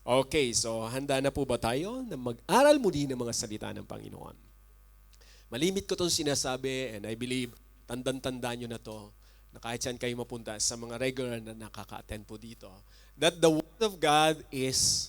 Okay, so handa na po ba tayo na mag-aral muli ng mga salita ng Panginoon? Malimit ko itong sinasabi and I believe tandang-tanda nyo na to na kahit saan kayo mapunta sa mga regular na nakaka-attend po dito, that the Word of God is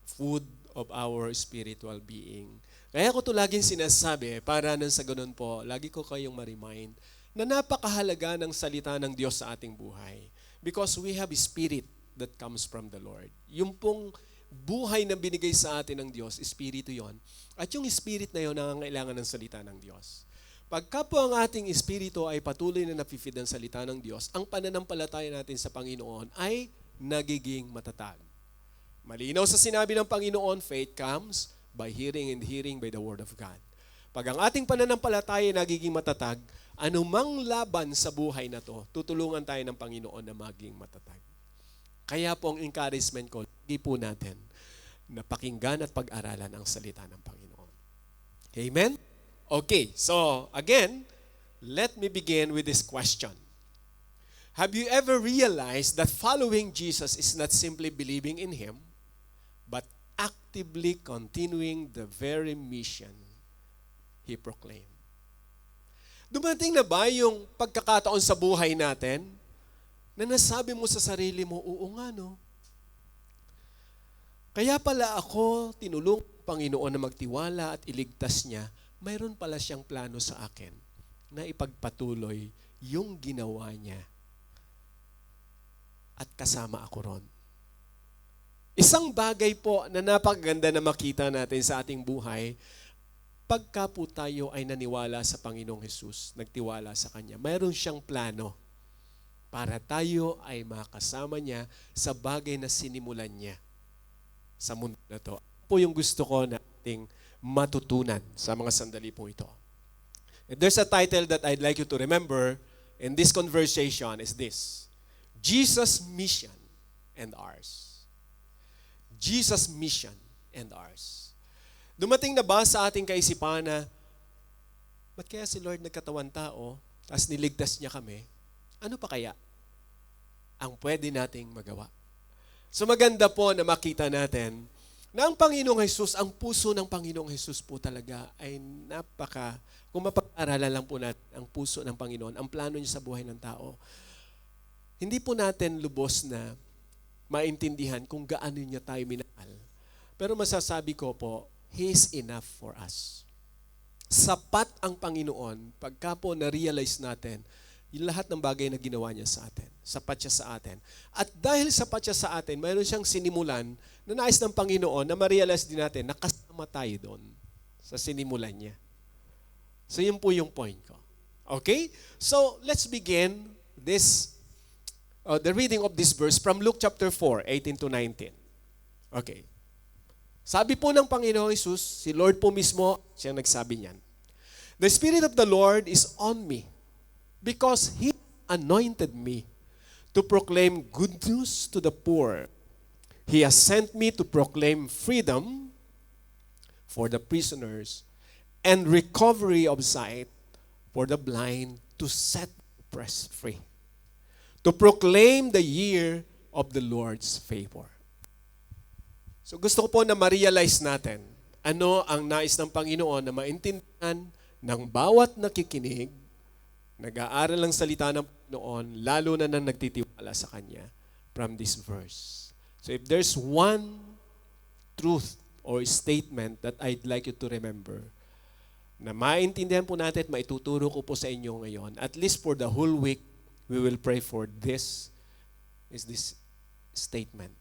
food of our spiritual being. Kaya ko ito laging sinasabi para nang sa ganun po, lagi ko kayong ma-remind na napakahalaga ng salita ng Diyos sa ating buhay. Because we have a spirit that comes from the Lord. Yung pong buhay na binigay sa atin ng Diyos, espiritu yon. At yung spirit na yon nangangailangan ng salita ng Diyos. Pagka po ang ating espiritu ay patuloy na napifeed ng salita ng Diyos, ang pananampalataya natin sa Panginoon ay nagiging matatag. Malinaw sa sinabi ng Panginoon, faith comes by hearing and hearing by the Word of God. Pag ang ating pananampalataya ay nagiging matatag, anumang laban sa buhay na to, tutulungan tayo ng Panginoon na maging matatag. Kaya po ang encouragement ko, lagi po natin na pakinggan at pag-aralan ang salita ng Panginoon. Amen? Okay, so again, let me begin with this question. Have you ever realized that following Jesus is not simply believing in Him, but actively continuing the very mission He proclaimed? Dumating na ba yung pagkakataon sa buhay natin na nasabi mo sa sarili mo, oo nga no. Kaya pala ako tinulong ng Panginoon na magtiwala at iligtas niya, mayroon pala siyang plano sa akin na ipagpatuloy yung ginawa niya. At kasama ako ron. Isang bagay po na napakaganda na makita natin sa ating buhay, pagka po tayo ay naniwala sa Panginoong Hesus, nagtiwala sa Kanya, mayroon siyang plano para tayo ay makasama niya sa bagay na sinimulan niya sa mundo na to. Po yung gusto ko na ating matutunan sa mga sandali po ito. And there's a title that I'd like you to remember in this conversation is this: Jesus' mission and ours. Jesus' mission and ours. Dumating na ba sa ating kaisipan na, ba't kaya si Lord nagkatawan tao, tapos niligtas niya kami? Ano pa kaya ang pwede nating magawa? So maganda po na makita natin na ang Panginoong Hesus, ang puso ng Panginoong Hesus po talaga ay kung mapag-aralan lang po natin ang puso ng Panginoon, ang plano niya sa buhay ng tao, hindi po natin lubos na maintindihan kung gaano niya tayo minahal. Pero masasabi ko po, He is enough for us. Sapat ang Panginoon pagka po na-realize natin yung lahat ng bagay na ginawa niya sa atin. Sapat siya sa atin. At dahil sapat siya sa atin, mayroon siyang sinimulan na nais ng Panginoon na ma-realize din natin na kasama tayo doon sa sinimulan niya. So yun po yung point ko. Okay? So let's begin the reading of this verse from Luke chapter 4, 18 to 19. Okay. Sabi po ng Panginoong Hesus, si Lord po mismo, siyang nagsabi niyan. The Spirit of the Lord is on me, because He anointed me to proclaim good news to the poor. He has sent me to proclaim freedom for the prisoners and recovery of sight for the blind, to set the oppressed free, to proclaim the year of the Lord's favor. So gusto ko po na ma-realize natin ano ang nais ng Panginoon na maintindihan ng bawat nakikinig, nag-aaral ng salita ng Panginoon, lalo na nang nagtitiwala sa Kanya from this verse. So if there's one truth or statement that I'd like you to remember, na maintindihan po natin at maituturo ko po sa inyo ngayon, at least for the whole week, we will pray for this statement.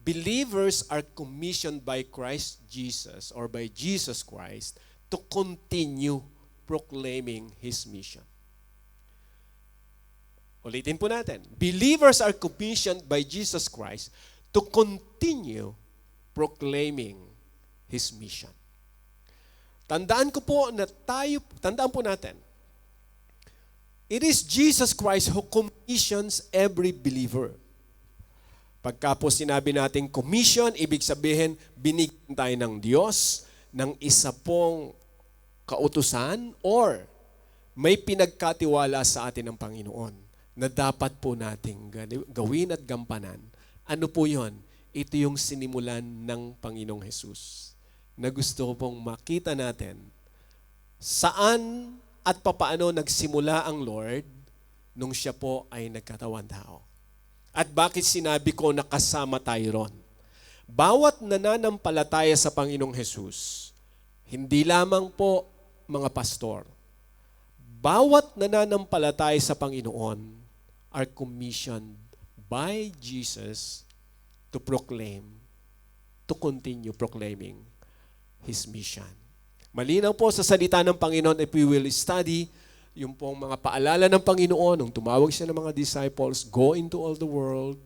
Believers are commissioned by Christ Jesus or by Jesus Christ to continue proclaiming His mission. Ulitin po natin. Believers are commissioned by Jesus Christ to continue proclaiming His mission. Tandaan po natin, it is Jesus Christ who commissions every believer. Pagka po sinabi natin commission, ibig sabihin, binigyan tayo ng Diyos ng isa pong kautusan or may pinagkatiwala sa atin ng Panginoon na dapat po nating gawin at gampanan. Ano po yon? ito yung sinimulan ng Panginoong Jesus na gusto ko pong makita natin saan at papaano nagsimula ang Lord nung siya po ay nagkatawan tao. At bakit sinabi ko na kasama tayo ron? Bawat nananampalataya sa Panginoong Jesus, hindi lamang po mga pastor, bawat nananampalataya sa Panginoon are commissioned by Jesus to proclaim, to continue proclaiming His mission. Malinaw po sa salita ng Panginoon, if we will study yung pong mga paalala ng Panginoon nung tumawag siya ng mga disciples, go into all the world,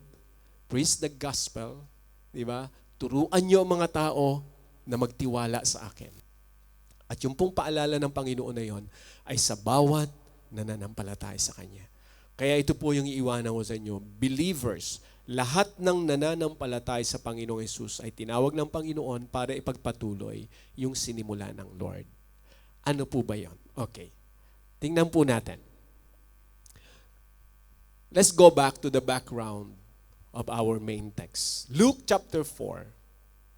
preach the gospel, di ba? Turuan niyo ang mga tao na magtiwala sa akin. At yung pong paalala ng Panginoon na yon ay sa bawat nananampalataya sa Kanya. Kaya ito po yung iiwanan ko sa inyo. Believers, lahat ng nananampalataya sa Panginoong Hesus ay tinawag ng Panginoon para ipagpatuloy yung sinimula ng Lord. Ano po ba yon? Okay. Tingnan po natin. Let's go back to the background of our main text. Luke chapter 4,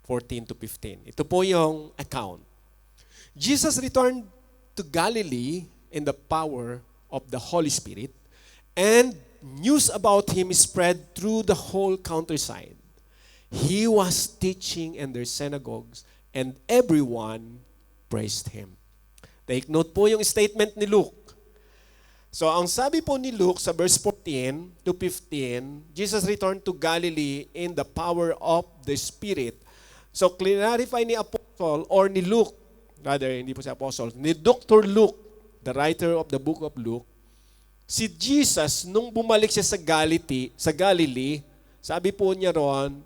14 to 15. Ito po yung account. Jesus returned to Galilee in the power of the Holy Spirit, and news about Him spread through the whole countryside. He was teaching in their synagogues, and everyone praised Him. Take note po yung statement ni Luke. So, ang sabi po ni Luke sa verse 14 to 15, Jesus returned to Galilee in the power of the Spirit. So, clarify ni Apostle or ni Luke, rather, hindi po si Apostle, ni Dr. Luke, the writer of the book of Luke, si Jesus, nung bumalik siya sa Galilee, sabi po niya ron,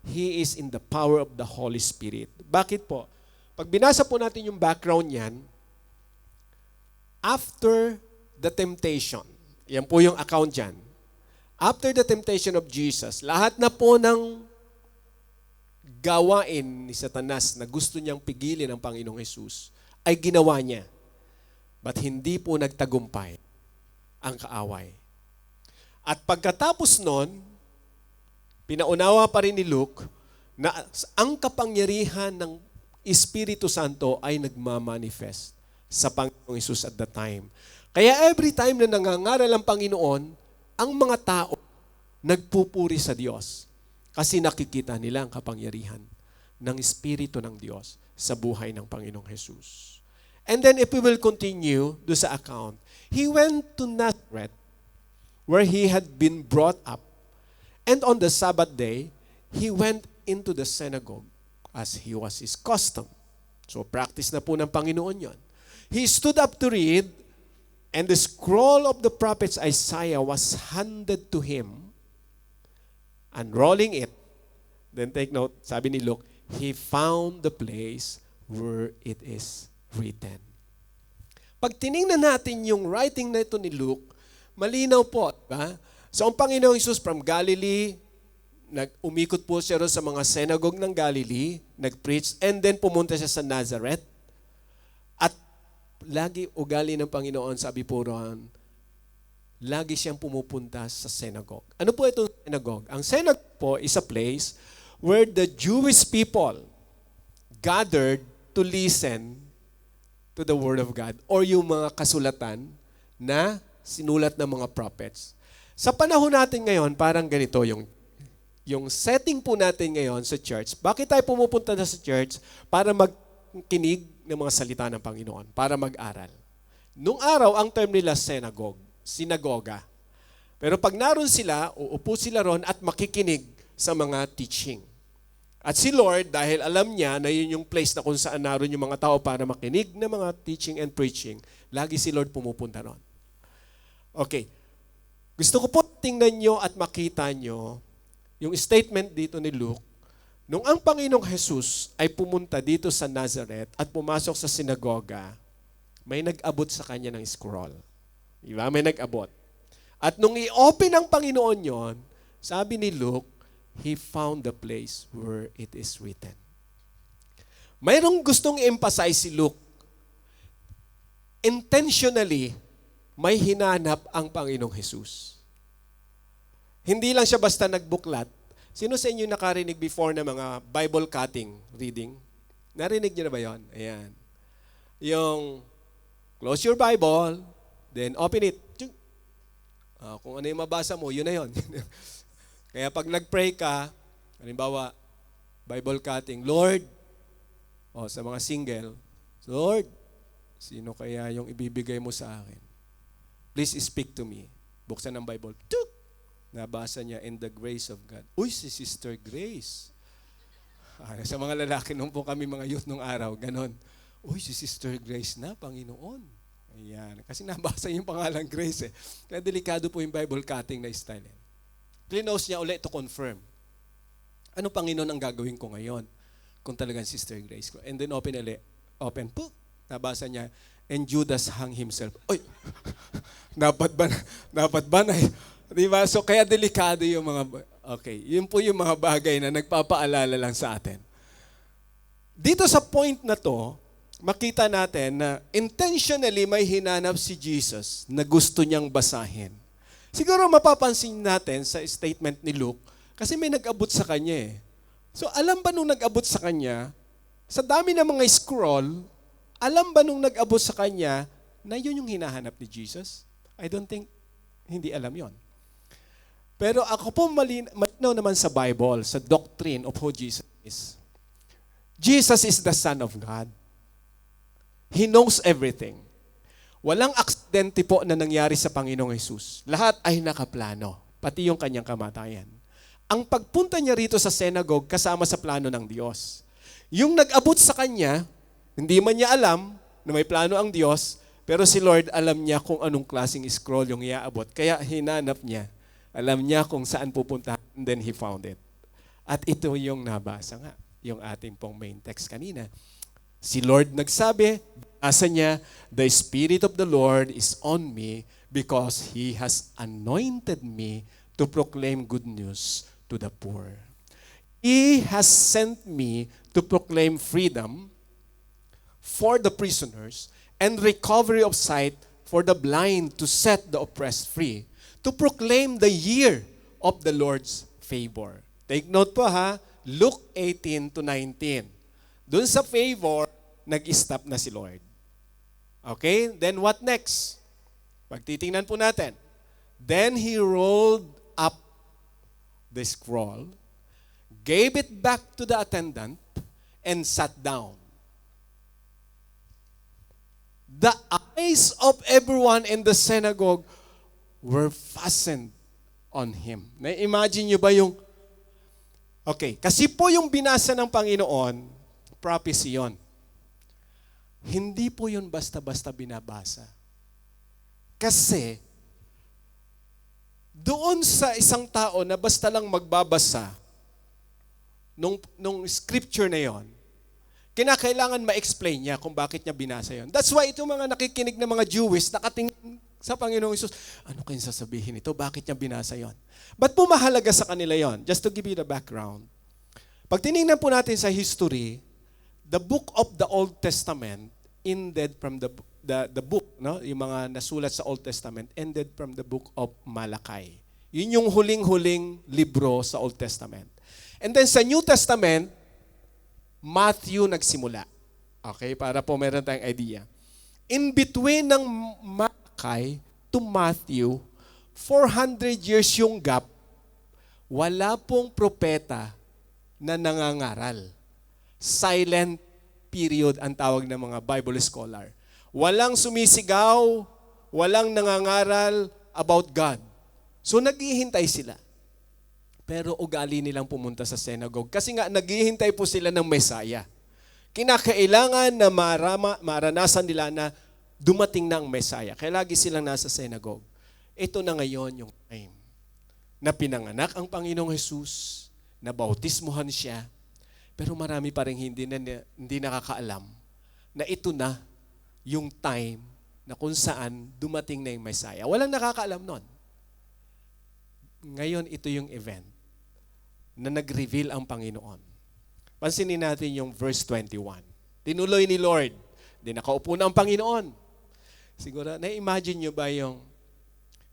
He is in the power of the Holy Spirit. Bakit po? Pag binasa po natin yung background niyan, after the temptation. Yan po yung account dyan. After the temptation of Jesus, lahat na po ng gawain ni Satanas na gusto niyang pigilin ang Panginoong Hesus ay ginawa niya. But hindi po nagtagumpay ang kaaway. At pagkatapos nun, pinaunawa pa rin ni Luke na ang kapangyarihan ng Espiritu Santo ay nagmamanifest sa Panginoong Hesus at that time. Kaya every time na nangangaral ang Panginoon, ang mga tao nagpupuri sa Diyos kasi nakikita nila ang kapangyarihan ng Espiritu ng Diyos sa buhay ng Panginoong Hesus. And then if we will continue do sa account, He went to Nazareth where He had been brought up, and on the Sabbath day, He went into the synagogue as He was His custom. So practice na po ng Panginoon yon. He stood up to read, and the scroll of the prophet Isaiah was handed to Him. Unrolling it, then take note, sabi ni Luke, He found the place where it is written. Pag tinignan natin yung writing na ito ni Luke, malinaw po, ba? So ang Panginoong Hesus from Galilee, umikot po siya ron sa mga synagogue ng Galilee, nag-preach, and then pumunta siya sa Nazareth. At lagi ugali ng Panginoon, sabi po ron, lagi siyang pumupunta sa synagogue. Ano po itong synagogue? Ang synagogue po is a place where the Jewish people gathered to listen to the Word of God or yung mga kasulatan na sinulat ng mga prophets. Sa panahon natin ngayon, parang ganito yung setting po natin ngayon sa church. Bakit tayo pumupunta na sa church? Para magkinig ng mga salita ng Panginoon, para mag-aral. Nung araw, ang term nila sinagoga. Pero pag naroon sila, uupo sila ron at makikinig sa mga teaching. At si Lord, dahil alam niya na yun yung place na kung saan naroon yung mga tao para makinig ng mga teaching and preaching, lagi si Lord pumupunta ron. Okay. Gusto ko po tingnan nyo at makita nyo yung statement dito ni Luke. Nung ang Panginoong Hesus ay pumunta dito sa Nazareth at pumasok sa sinagoga, may nag-abot sa kanya ng scroll. Diba? May nag-abot. At nung i-open ng Panginoon yon, sabi ni Luke, He found the place where it is written. Mayroong gustong i-emphasize si Luke. Intentionally, may hinanap ang Panginoong Hesus. Hindi lang siya basta nagbuklat. Sino sa inyo nakarinig before na mga Bible cutting reading? Narinig niyo na ba yon? Ayan. Yung close your Bible, then open it. Kung ano yung mabasa mo, yun na yun. Kaya pag nag-pray ka, halimbawa, Bible cutting, Lord, sa mga single, Lord, sino kaya yung ibibigay mo sa akin? Please speak to me. Buksan ang Bible. Tuk! Nabasa niya, in the grace of God. Uy, si Sister Grace. Sa mga lalaki nung po kami mga youth nung araw, ganon. Uy, si Sister Grace na, Panginoon. Ayan. Kasi nabasa yung pangalan Grace eh. Kaya delikado po yung Bible cutting na style eh. Klinos niya ulit to confirm. Ano Panginoon ang gagawin ko ngayon? Kung talagang Sister Grace ko. And then open po. Nabasa niya, and Judas hung himself. Uy, dapat ba na? Diba? So kaya delikado yung yun po yung mga bagay na nagpapaalala lang sa atin. Dito sa point na to, makita natin na intentionally may hinanap si Jesus na gusto niyang basahin. Siguro mapapansin natin sa statement ni Luke, kasi may nag-abot sa kanya eh. So alam ba nung nag-abot sa kanya, sa dami ng mga scroll, alam ba nung nag-abot sa kanya na yun yung hinahanap ni Jesus? I don't think, hindi alam yon. Pero ako po malinaw naman sa Bible, sa doctrine of who Jesus is. Jesus is the Son of God. He knows everything. Walang aksidente po na nangyari sa Panginoong Hesus. Lahat ay nakaplano, pati yung kanyang kamatayan. Ang pagpunta niya rito sa synagogue kasama sa plano ng Diyos. Yung nag-abot sa kanya, hindi man niya alam na may plano ang Diyos, pero si Lord alam niya kung anong klaseng scroll yung iaabot. Kaya hinanap niya. Alam niya kung saan pupunta, and then He found it. At ito yung nabasa nga, yung ating pong main text kanina. Si Lord nagsabi, asa niya, the Spirit of the Lord is on me because He has anointed me to proclaim good news to the poor. He has sent me to proclaim freedom for the prisoners and recovery of sight for the blind, to set the oppressed free, to proclaim the year of the Lord's favor. Take note po ha, Luke 18 to 19. Doon sa favor, nag-stop na si Lord. Okay? Then what next? Pagtitingnan po natin. Then He rolled up the scroll, gave it back to the attendant, and sat down. The eyes of everyone in the synagogue were fastened on Him. Na-imagine nyo ba yung, kasi po yung binasa ng Panginoon, prophecy yun. Hindi po yun basta-basta binabasa. Kasi, doon sa isang tao na basta lang magbabasa nung scripture na yon, kinakailangan ma-explain niya kung bakit niya binasa yon. That's why itong mga nakikinig na mga Jewish, nakatingin sa Panginoong Hesus, ano kayong sasabihin ito? Bakit niya binasa yon? Ba't po mahalaga sa kanila yon? Just to give you the background. Pag tinignan po natin sa history, the book of the Old Testament ended from the book, no? Yung mga nasulat sa Old Testament ended from the book of Malachi. Yun yung huling-huling libro sa Old Testament. And then sa New Testament, Matthew nagsimula. Okay, para po meron tayong idea. In between ng Malachi to Matthew, 400 years yung gap, wala pong propeta na nangangaral. Silent period ang tawag ng mga Bible scholar. Walang sumisigaw, walang nangangaral about God. So naghihintay sila. Pero ugali nilang pumunta sa synagogue kasi nga naghihintay po sila ng Messiah. Kinakailangan na maranasan nila na dumating na ang Messiah. Kaya lagi silang nasa synagogue. Ito na ngayon yung time na pinanganak ang Panginoong Hesus, na bautismuhan siya, pero marami pa rin hindi nakakaalam na ito na yung time na kung saan dumating na yung Messiah. Walang nakakaalam nun. Ngayon, ito yung event na nag-reveal ang Panginoon. Pansinin natin yung verse 21. Tinuloy ni Lord. Di nakaupo na ang Panginoon. Siguro, na-imagine nyo ba yung,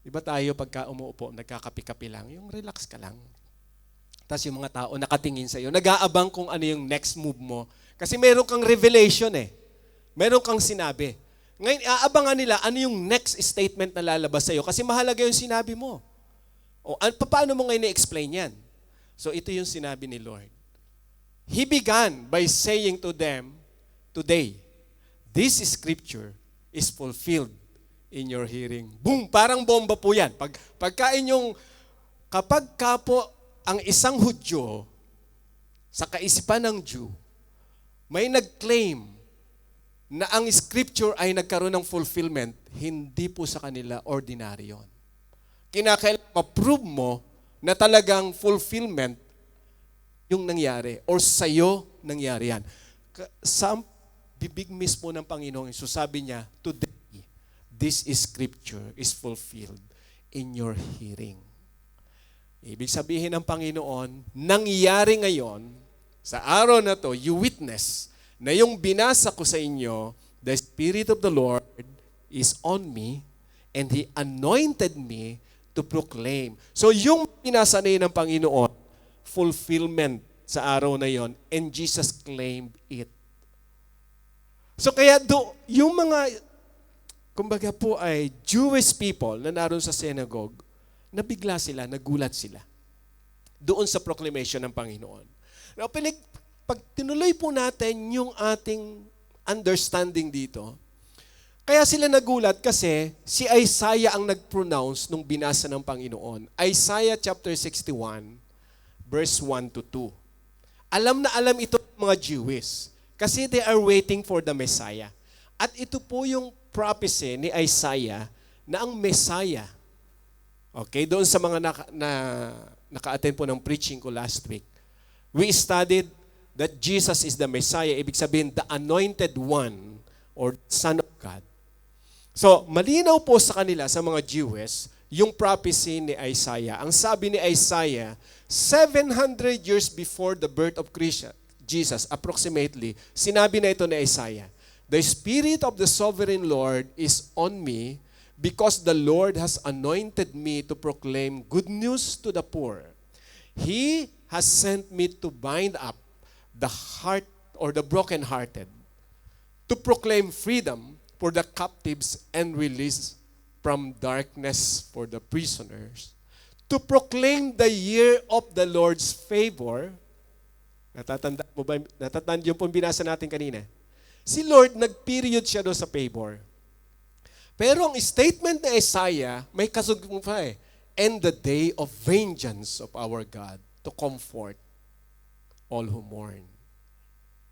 iba tayo pagka umuupo, nagkakapi-kapi lang, yung relax ka lang. Tapos yung mga tao nakatingin sa iyo, nag-aabang kung ano yung next move mo. Kasi meron kang revelation eh. Meron kang sinabi. Ngayon, aabangan nila ano yung next statement na lalabas sa iyo kasi mahalaga yung sinabi mo. O paano mo ngayon i-explain yan? So ito yung sinabi ni Lord. He began by saying to them, today, this scripture is fulfilled in your hearing. Boom! Parang bomba po yan. Kapag ka po ang isang Hudyo sa kaisipan ng Jew, may nag-claim na ang scripture ay nagkaroon ng fulfillment, hindi po sa kanila ordinary yun. Kinakailangan ma-prove mo na talagang fulfillment yung nangyari or sa'yo nangyari yan. Sa bibig mismo ng Panginoon, so sabi niya, today, this scripture is fulfilled in your hearing. Ibig sabihin ng Panginoon, nangyari ngayon, sa araw na to, you witness na yung binasa ko sa inyo, the Spirit of the Lord is on me and He anointed me to proclaim. So yung binasa na yun ng Panginoon, fulfillment sa araw na yon, and Jesus claimed it. So kaya yung mga, kumbaga po ay Jewish people na naroon sa synagogue, nabigla sila, nagulat sila doon sa proclamation ng Panginoon. Now, pag tinuloy po natin yung ating understanding dito, kaya sila nagulat kasi si Isaiah ang nag-pronounce nung binasa ng Panginoon. Isaiah chapter 61, verse 1 to 2. Alam na alam ito ng mga Jewish kasi they are waiting for the Messiah. At ito po yung prophecy ni Isaiah na ang Messiah, okay, doon sa mga naka-attend po ng preaching ko last week, we studied that Jesus is the Messiah, ibig sabihin, the anointed one or Son of God. So, malinaw po sa kanila, sa mga Jews, yung prophecy ni Isaiah. Ang sabi ni Isaiah, 700 years before the birth of Jesus, approximately, sinabi na ito ni Isaiah, the Spirit of the Sovereign Lord is on me because the Lord has anointed me to proclaim good news to the poor. He has sent me to bind up the heart or the brokenhearted, to proclaim freedom for the captives and release from darkness for the prisoners, to proclaim the year of the Lord's favor. Natatanda mo ba? Natatanda yung pong binasa natin kanina. Si Lord, nag-period siya doon sa favor. Pero ang statement ni Isaiah, may kasugong pa eh. And the day of vengeance of our God to comfort all who mourn.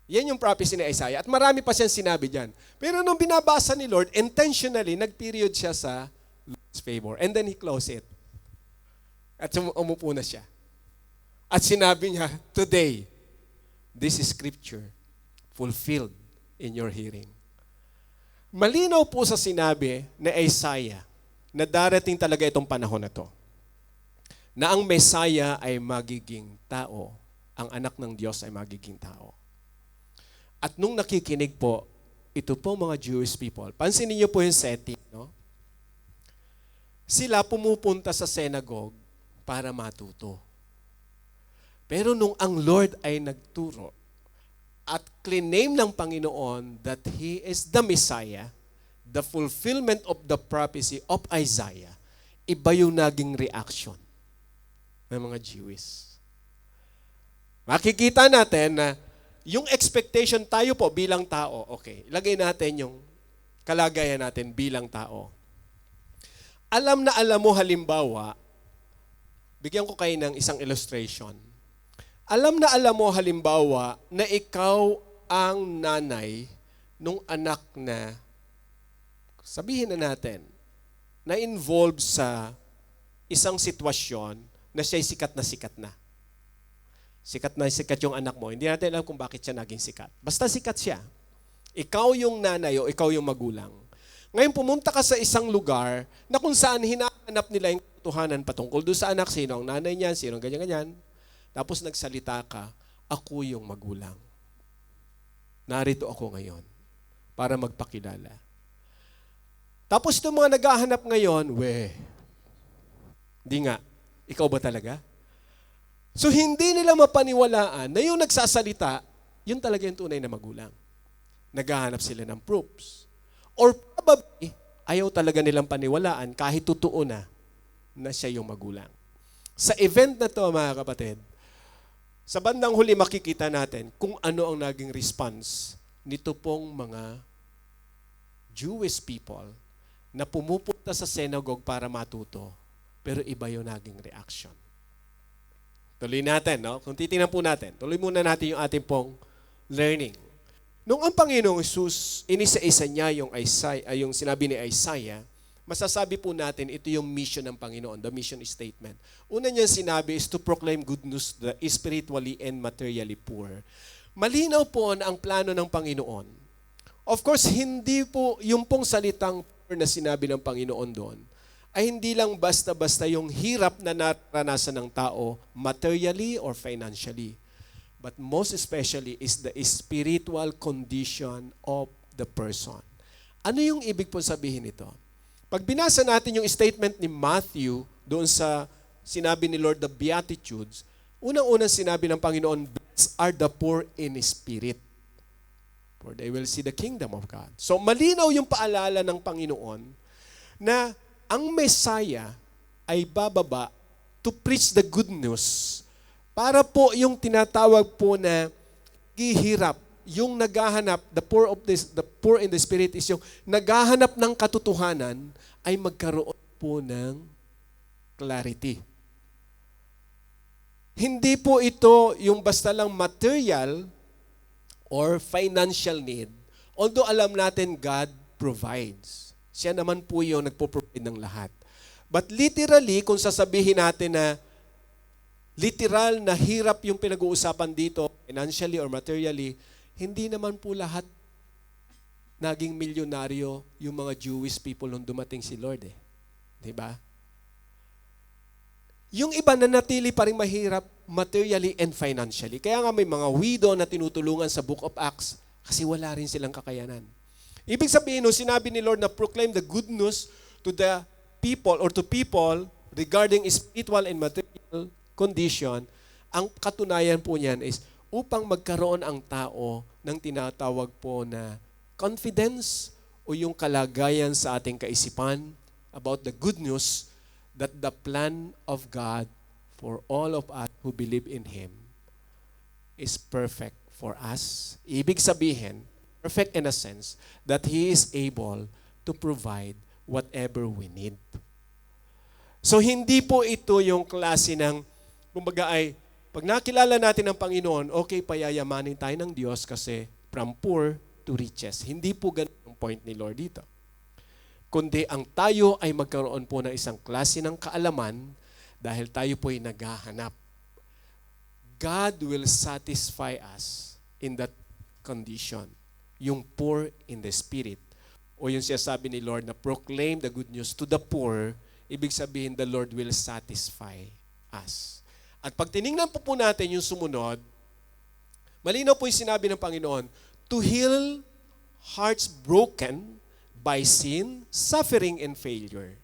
Yan yung prophecy ni Isaiah. At marami pa siyang sinabi dyan. Pero nung binabasa ni Lord, intentionally, nag-period siya sa Lord's favor. And then He closed it. At umupo na siya. At sinabi niya, today, this is scripture fulfilled in your hearing. Malinaw po sa sinabi ni Isaiah na darating talaga itong panahon na to. Na ang Messiah ay magiging tao. Ang anak ng Diyos ay magiging tao. At nung nakikinig po, ito po mga Jewish people, pansinin niyo po yung setting, no? Sila pumupunta sa synagogue para matuto. Pero nung ang Lord ay nagturo at claim ng Panginoon that He is the Messiah, the fulfillment of the prophecy of Isaiah, iba yung naging reaction ng mga Jewish. Makikita natin na yung expectation tayo po bilang tao, okay, ilagay natin yung kalagayan natin bilang tao. Alam na alam mo halimbawa, bigyan ko kayo ng isang illustration. Alam na alam mo halimbawa na ikaw ang nanay nung anak na, sabihin na natin, na involved sa isang sitwasyon na siya'y sikat na. Sikat na sikat yung anak mo. Hindi natin alam kung bakit siya naging sikat. Basta sikat siya. Ikaw yung nanay o ikaw yung magulang. Ngayon pumunta ka sa isang lugar na kung saan hinahanap nila yung katotohanan patungkol doon sa anak, sino ang nanay niyan, sino ang ganyan-ganyan. Tapos nagsalita ka, ako yung magulang. Narito ako ngayon para magpakilala. Tapos itong mga naghahanap ngayon, hindi nga, ikaw ba talaga? So hindi nila mapaniwalaan na yung nagsasalita, yun talaga yung tunay na magulang. Naghahanap sila ng proofs. Or probably, ayaw talaga nilang paniwalaan kahit totoo na siya yung magulang. Sa event na to, mga kapatid, sa bandang huli makikita natin kung ano ang naging response nito pong mga Jewish people na pumupunta sa synagogue para matuto, pero iba yung naging reaction. Tuloy natin, no? Kung titingnan po natin, tuloy muna natin yung ating pong learning. Nung ang Panginoong Hesus, inisa-isa niya yung sinabi ni Isaiah, masasabi po natin ito yung mission ng Panginoon, the mission statement. Una niya sinabi is to proclaim good news to the spiritually and materially poor. Malinaw po na ang plano ng Panginoon. Of course, hindi po yung pong salitang poor na sinabi ng Panginoon doon, ay hindi lang basta-basta yung hirap na naranasan ng tao materially or financially. But most especially is the spiritual condition of the person. Ano yung ibig po sabihin nito? Pag binasa natin yung statement ni Matthew doon sa sinabi ni Lord the Beatitudes, unang-unang sinabi ng Panginoon, blessed are the poor in spirit, for they will see the kingdom of God. So malinaw yung paalala ng Panginoon na ang Messiah ay bababa to preach the good news para po yung tinatawag po na gihirap, yung naghahanap, the poor in the spirit is yung naghahanap ng katotohanan ay magkaroon po ng clarity. Hindi po ito yung basta lang material or financial need, although alam natin God provides. Siya naman po yung nagpo-provide ng lahat. But literally, kung sasabihin natin na literal na hirap yung pinag-uusapan dito, financially or materially, hindi naman po lahat naging milyonaryo yung mga Jewish people nung dumating si Lord eh. Diba? Yung iba na natili pa rin mahirap materially and financially. Kaya nga may mga widow na tinutulungan sa Book of Acts kasi wala rin silang kakayanan. Ibig sabihin, no, sinabi ni Lord na proclaim the good news to the people or to people regarding spiritual and material condition, ang katunayan po niyan is upang magkaroon ang tao ng tinatawag po na confidence o yung kalagayan sa ating kaisipan about the good news that the plan of God for all of us who believe in Him is perfect for us. Ibig sabihin, perfect in a sense that He is able to provide whatever we need. So hindi po ito yung klase ng, kumbaga ay, pag nakilala natin ang Panginoon, okay, payayamanin tayo ng Diyos kasi from poor to riches. Hindi po ganun ang point ni Lord dito. Kundi ang tayo ay magkaroon po ng isang klase ng kaalaman dahil tayo po ay naghahanap. God will satisfy us in that condition. Yung poor in the spirit. O yung sinasabi ni Lord na proclaim the good news to the poor, ibig sabihin the Lord will satisfy us. At pag tinignan po natin yung sumunod, malinaw po yung sinabi ng Panginoon, to heal hearts broken by sin, suffering, and failure.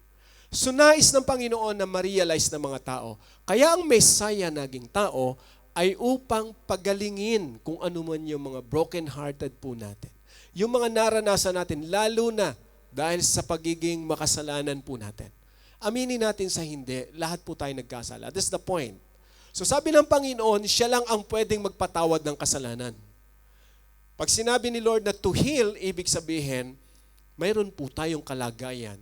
So nais ng Panginoon na ma-realize ng mga tao, kaya ang Messiah naging tao ay upang pagalingin kung ano man yung mga broken-hearted po natin. Yung mga naranasan natin, lalo na dahil sa pagiging makasalanan po natin. Aminin natin sa hindi, lahat po tayo nagkasala. That's the point. So sabi ng Panginoon, siya lang ang pwedeng magpatawad ng kasalanan. Pag sinabi ni Lord na to heal, ibig sabihin, mayroon po tayong kalagayan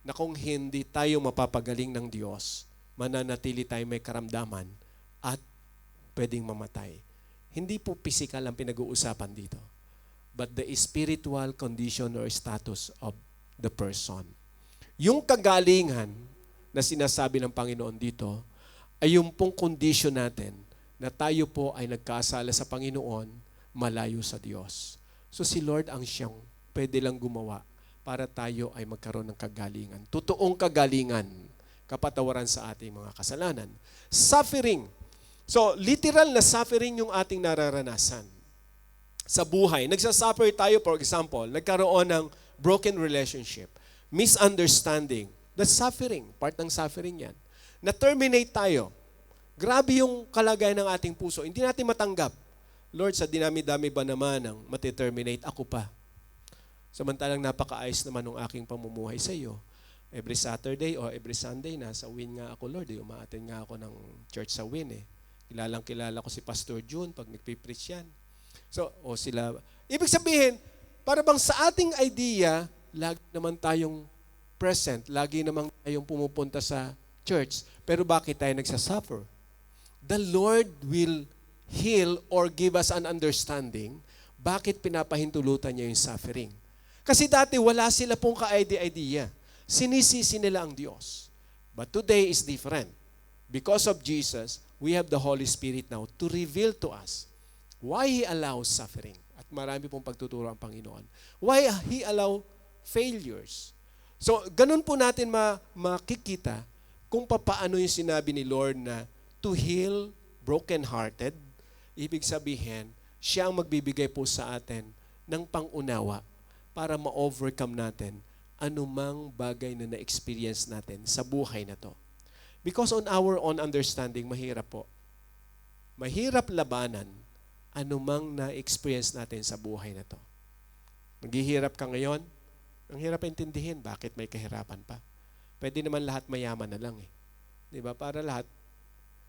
na kung hindi tayo mapapagaling ng Diyos, mananatili tayo may karamdaman at pwedeng mamatay. Hindi po physical ang pinag-uusapan dito, but the spiritual condition or status of the person. Yung kagalingan na sinasabi ng Panginoon dito ay yung pong condition natin na tayo po ay nagkasala sa Panginoon, malayo sa Diyos. So si Lord ang siyang pwede lang gumawa para tayo ay magkaroon ng kagalingan. Totoong kagalingan, kapatawaran sa ating mga kasalanan. Suffering. So, literal na suffering yung ating nararanasan sa buhay. Nagsasuffer tayo, for example, nagkaroon ng broken relationship, misunderstanding. That's suffering. Part ng suffering yan. Na-terminate tayo. Grabe yung kalagayan ng ating puso. Hindi natin matanggap. Lord, sa dinami-dami ba naman ang matiterminate ako pa? Samantalang napakaayos naman ng aking pamumuhay sa iyo. Every Saturday o every Sunday, nasa Win nga ako, Lord. Umaattend nga ako ng church sa Win eh. Kilala ko si Pastor June pag nagpipreach yan. So, ibig sabihin, para bang sa ating idea, lagi naman tayong present, lagi naman tayong pumupunta sa church. Pero bakit tayo nagsasuffer? The Lord will heal or give us an understanding bakit pinapahintulutan niya yung suffering. Kasi dati wala sila pong ka-idea. Sinisisi nila ang Diyos. But today is different. Because of Jesus, we have the Holy Spirit now to reveal to us why He allows suffering. At marami pong pagtuturo ang Panginoon. Why He allow failures. So, ganun po natin makikita kung paano yung sinabi ni Lord na to heal broken-hearted. Ibig sabihin, siya ang magbibigay po sa atin ng pangunawa para ma-overcome natin anumang bagay na na-experience natin sa buhay na to. Because on our own understanding, mahirap po. Mahirap labanan anumang na-experience natin sa buhay na to. Maghihirap ka ngayon, ang hirap intindihin bakit may kahirapan pa. Pwede naman lahat mayaman na lang eh. Di ba? Para lahat,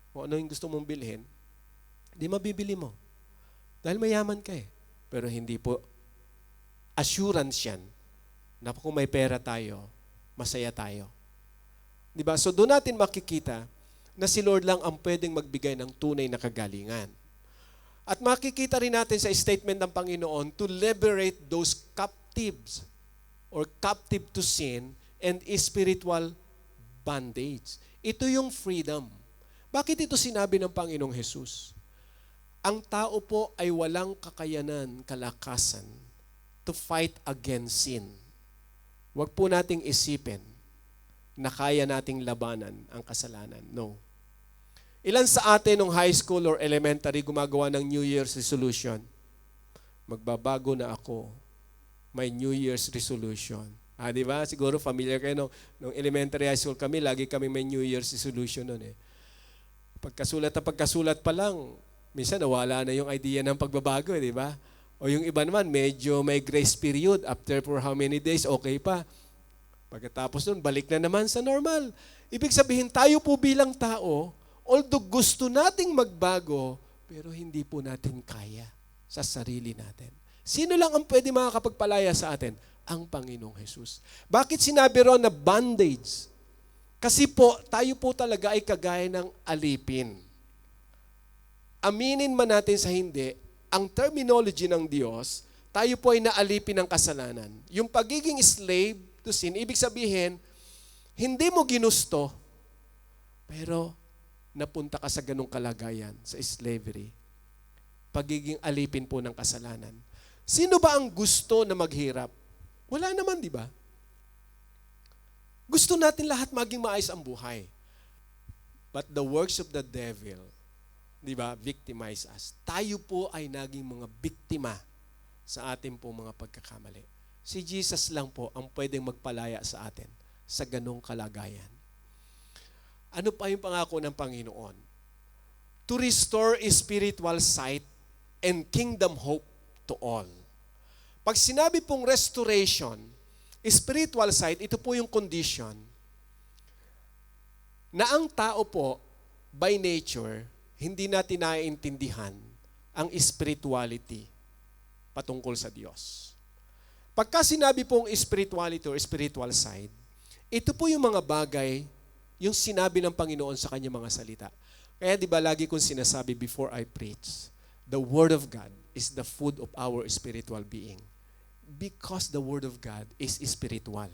kung ano yung gusto mong bilhin, di mabibili mo. Dahil mayaman ka eh. Pero hindi po assurance yan na kung may pera tayo, masaya tayo. Di ba? So doon natin makikita na si Lord lang ang pwedeng magbigay ng tunay na kagalingan. At makikita rin natin sa statement ng Panginoon to liberate those captives or captive to sin and spiritual bondage. Ito yung freedom. Bakit ito sinabi ng Panginoong Jesus? Ang tao po ay walang kakayanan, kalakasan to fight against sin. Huwag po nating isipin na kaya nating labanan ang kasalanan. No. Ilan sa atin nung high school or elementary gumagawa ng New Year's resolution? Magbabago na ako. May New Year's resolution. Di ba? Siguro familiar kayo nung elementary high school kami, lagi kami may New Year's resolution nun eh. Pagkasulat pa lang, minsan nawala na yung idea ng pagbabago, di ba? O yung iba naman, medyo may grace period. After for how many days, okay pa. Pagkatapos nun, balik na naman sa normal. Ibig sabihin, tayo po bilang tao, although gusto nating magbago, pero hindi po natin kaya sa sarili natin. Sino lang ang pwede makakapagpalaya sa atin? Ang Panginoong Jesus. Bakit sinabi ron na bondage? Kasi po, tayo po talaga ay kagaya ng alipin. Aminin man natin sa hindi, ang terminology ng Diyos, tayo po ay naalipin ng kasalanan. Yung pagiging slave to sin, ibig sabihin, hindi mo ginusto, pero napunta ka sa ganung kalagayan, sa slavery. Pagiging alipin po ng kasalanan. Sino ba ang gusto na maghirap? Wala naman, di ba? Gusto natin lahat maging maayos ang buhay. But the works of the devil, di ba, victimize us. Tayo po ay naging mga biktima sa ating po mga pagkakamali. Si Jesus lang po ang pwedeng magpalaya sa atin sa ganong kalagayan. Ano pa yung pangako ng Panginoon? To restore spiritual sight and kingdom hope to all. Pag sinabi pong restoration, spiritual sight, ito po yung condition na ang tao po, by nature, hindi natin naiintindihan ang spirituality patungkol sa Diyos. Pagka sinabi pong spirituality or spiritual side, ito po yung mga bagay, yung sinabi ng Panginoon sa kanyang mga salita. Kaya di ba lagi kong sinasabi before I preach, the Word of God is the food of our spiritual being. Because the Word of God is spiritual.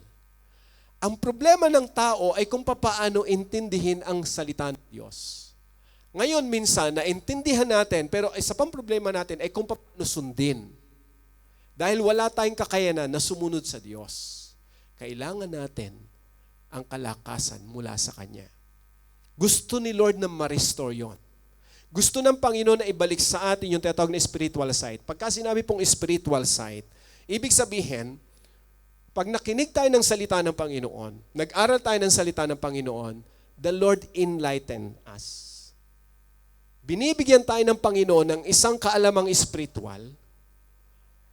Ang problema ng tao ay kung paano intindihin ang salita ng Diyos. Ngayon, minsan, naintindihan natin, pero isa pang problema natin ay kung paano sundin. Dahil wala tayong kakayanan na sumunod sa Diyos. Kailangan natin ang kalakasan mula sa Kanya. Gusto ni Lord na ma-restore yun. Gusto ng Panginoon na ibalik sa atin yung tinatawag na spiritual sight. Pagka sinabi pong spiritual sight, ibig sabihin, pag nakinig tayo ng salita ng Panginoon, nag-aral tayo ng salita ng Panginoon, the Lord enlighten us. binibigyan tayo ng Panginoon ng isang kaalamang espiritual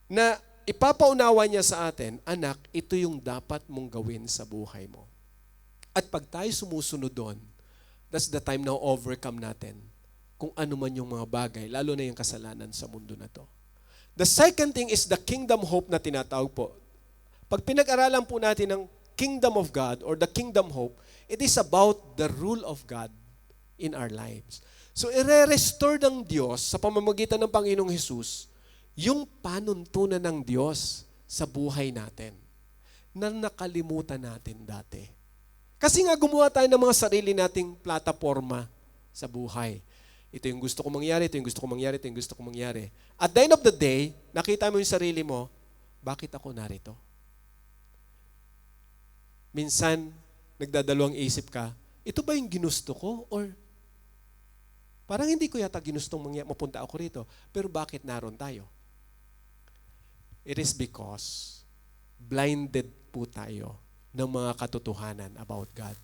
na ipapaunawa niya sa atin, anak, ito yung dapat mong gawin sa buhay mo. At pag tayo sumusunod doon, that's the time na overcome natin kung ano man yung mga bagay, lalo na yung kasalanan sa mundo na to. The second thing is the kingdom hope na tinatawag po. Pag pinag-aralan po natin ng kingdom of God or the kingdom hope, it is about the rule of God in our lives. So, ire-restore ng Diyos sa pamamagitan ng Panginoong Hesus yung panuntunan ng Diyos sa buhay natin na nakalimutan natin dati. Kasi nga gumawa tayo ng mga sarili nating plataforma sa buhay. Ito yung gusto ko mangyari, ito yung gusto ko mangyari, ito yung gusto ko mangyari. At the end of the day, nakita mo yung sarili mo, bakit ako narito? Minsan, nagdadalawang isip ka, ito ba yung ginusto ko? Or parang hindi ko yata ginustong mapunta ako rito. Pero bakit naroon tayo? It is because blinded po tayo ng mga katotohanan about God.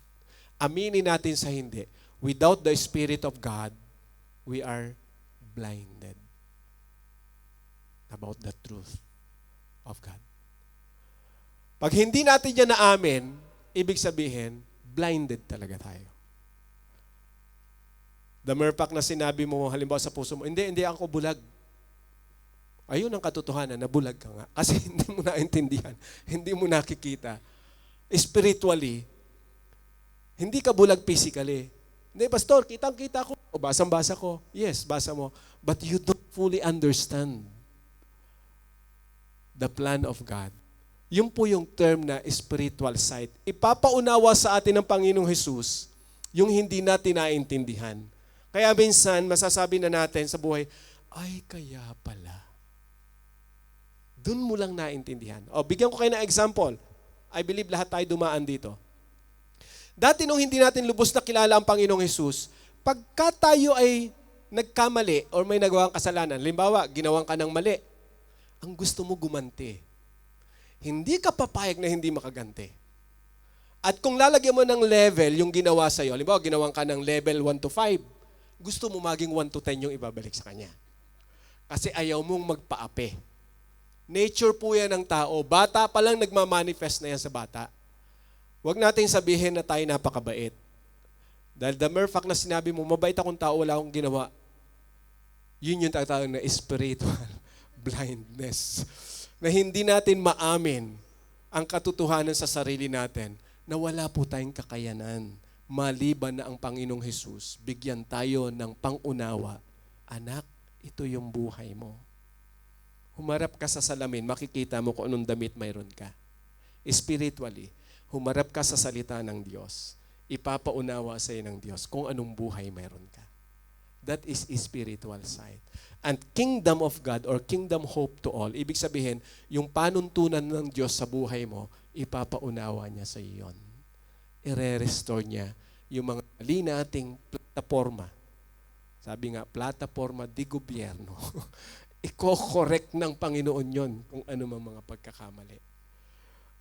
Aminin natin sa hindi. Without the Spirit of God, we are blinded about the truth of God. Pag hindi natin yan naamin, ibig sabihin, blinded talaga tayo. The mere fact na sinabi mo, halimbawa sa puso mo, hindi ako bulag. Ayun ang katotohanan, na bulag ka nga. Kasi hindi mo naintindihan, hindi mo nakikita. Spiritually, hindi ka bulag physically. Hindi, pastor, kitang-kita ko. O basang-basa ko. Yes, basa mo. But you don't fully understand the plan of God. Yun po yung term na spiritual sight. Ipapaunawa sa atin ng Panginoong Hesus yung hindi natin naintindihan. Kaya minsan, masasabi na natin sa buhay, ay, kaya pala. Doon mo lang naintindihan. O, bigyan ko kayo ng example. I believe lahat tayo dumaan dito. Dati nung hindi natin lubos na kilala ang Panginoong Hesus, pagka tayo ay nagkamali or may nagawang kasalanan, halimbawa, ginawan ka ng mali, ang gusto mo gumanti. Hindi ka papayag na hindi makaganti. At kung lalagyan mo ng level yung ginawa sa'yo, halimbawa, ginawan ka ng level 1 to 5, gusto mo maging 1 to 10 yung ibabalik sa kanya. Kasi ayaw mong magpaapi. Nature po yan ng tao. Bata pa lang nagmamanifest na yan sa bata. Huwag natin sabihin na tayo napakabait. Dahil the mere fact na sinabi mo, mabait akong tao, wala akong ginawa, yun yung tatawag na spiritual blindness. Na hindi natin maamin ang katotohanan sa sarili natin na wala po tayong kakayanan. Maliban na ang Panginoong Hesus, bigyan tayo ng pangunawa. Anak, ito yung buhay mo. Humarap ka sa salamin, makikita mo kung anong damit mayroon ka. Spiritually, humarap ka sa salita ng Diyos. Ipapaunawa sa iyo ng Diyos kung anong buhay mayroon ka. That is spiritual sight. And kingdom of God or kingdom hope to all, ibig sabihin, yung panuntunan ng Diyos sa buhay mo, ipapaunawa niya sa iyo yun. I-restore niya yung mga mali nating plataforma. Sabi nga, plataforma di gobyerno. Iko-correct ng Panginoon yon kung ano mang mga pagkakamali.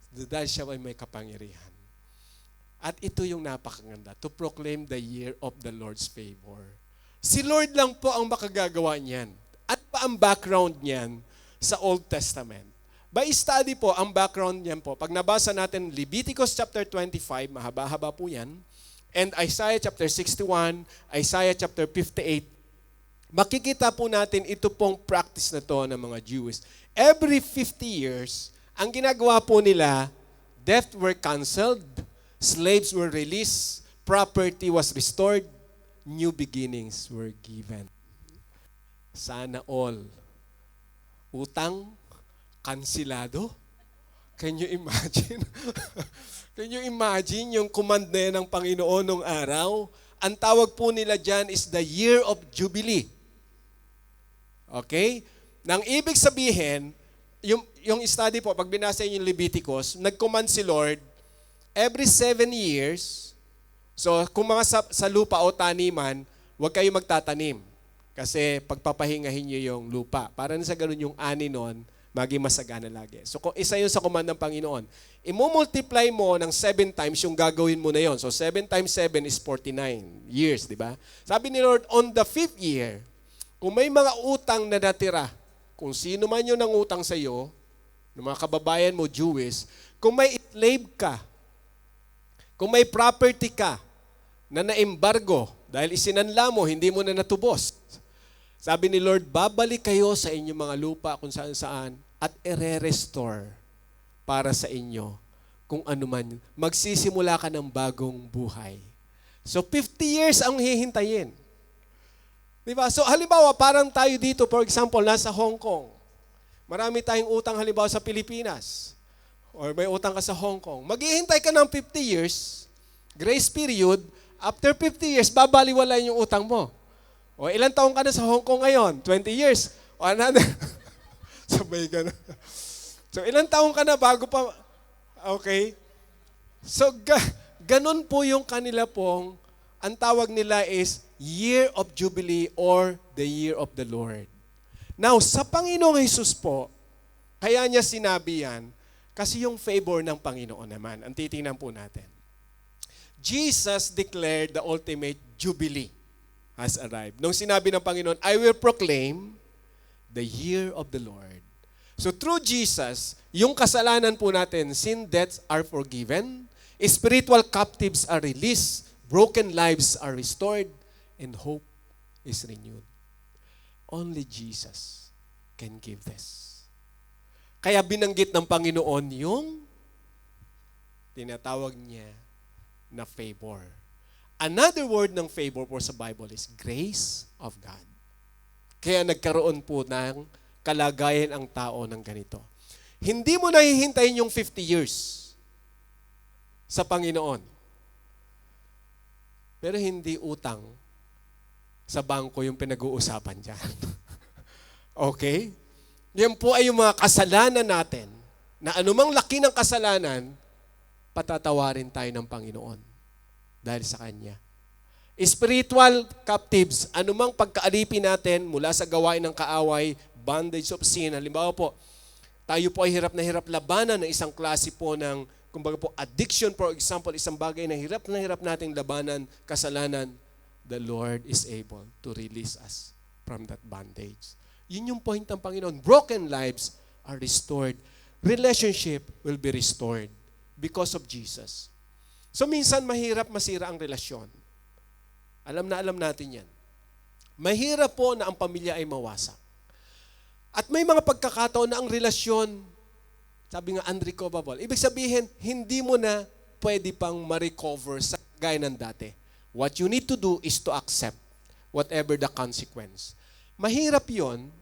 Dahil siya ay may kapangyarihan. At ito yung napakaganda, to proclaim the year of the Lord's favor. Si Lord lang po ang makagagawa niyan. At pa ang background niyan sa Old Testament. By study po, ang background niyan po, pag nabasa natin Leviticus chapter 25, mahaba-haba po yan, and Isaiah chapter 61, Isaiah chapter 58, makikita po natin ito pong practice na to ng mga Jews. Every 50 years, ang ginagawa po nila, death were canceled, slaves were released, property was restored, new beginnings were given. Sana all. Utang, kansilado. Can you imagine? Can you imagine yung command na yan ng Panginoon nung araw? Ang tawag po nila dyan is the year of Jubilee. Okay? Nang ibig sabihin, yung study po, pag binasa yung Leviticus, nag-command si Lord, every 7 years, so kung mga sa lupa o taniman, huwag kayo magtatanim. Kasi pagpapahingahin nyo yung lupa. Para na sa ganun yung ani nun, maging masagana lagi. So kung isa yun sa command ng Panginoon, i-multiply mo ng 7 times yung gagawin mo na yon. So 7 times 7 is 49 years, di ba? Sabi ni Lord, on the 5th year, kung may mga utang na natira, kung sino man yung nangutang sa iyo, ng mga kababayan mo, Jewish, kung may slave ka, kung may property ka na na-embargo dahil isinanla mo, hindi mo na natubos. Sabi ni Lord, babalik kayo sa inyong mga lupa kung saan-saan at ire-restore para sa inyo kung ano man. Magsisimula ka ng bagong buhay. So 50 years ang hihintayin. Diba? So halimbawa, parang tayo dito, for example, nasa Hong Kong. Marami tayong utang halimbawa sa Pilipinas. Or may utang ka sa Hong Kong. Maghihintay ka ng 50 years, grace period, after 50 years, babaliwalayin yung utang mo. O ilang taong ka na sa Hong Kong ngayon? 20 years. O another. Sabay ka na. So ilang taong ka na bago pa. Okay. So ganun po yung kanila pong, ang tawag nila is Year of Jubilee or the Year of the Lord. Now, sa Panginoong Hesus po, kaya niya sinabi yan, kasi yung favor ng Panginoon naman. Ang titingnan po natin. Jesus declared the ultimate Jubilee has arrived. Nung sinabi ng Panginoon, I will proclaim the year of the Lord. So through Jesus, yung kasalanan po natin, sin debts are forgiven, spiritual captives are released, broken lives are restored, and hope is renewed. Only Jesus can give this. Kaya binanggit ng Panginoon yung tinatawag niya na favor. Another word ng favor po sa Bible is grace of God. Kaya nagkaroon po ng kalagayan ang tao ng ganito. Hindi mo nahihintayin yung 50 years sa Panginoon. Pero hindi utang sa bangko yung pinag-uusapan dyan. Okay? Yan po ay yung mga kasalanan natin na anumang laki ng kasalanan, patatawarin tayo ng Panginoon dahil sa Kanya. Spiritual captives, anumang pagkaalipin natin mula sa gawain ng kaaway, bondage of sin. Halimbawa po, tayo po ay hirap na hirap labanan ng isang klase po ng, kumbaga po, addiction, for example, isang bagay na hirap nating labanan, kasalanan, the Lord is able to release us from that bondage. Yun yung point ng Panginoon. Broken lives are restored. Relationship will be restored because of Jesus. So minsan mahirap masira ang relasyon. Alam natin yan. Mahirap po na ang pamilya ay mawasak. At may mga pagkakataon na ang relasyon, sabi nga unrecoverable. Ibig sabihin, hindi mo na pwede pang ma-recover sa gaya ng dati. What you need to do is to accept whatever the consequence. Mahirap yon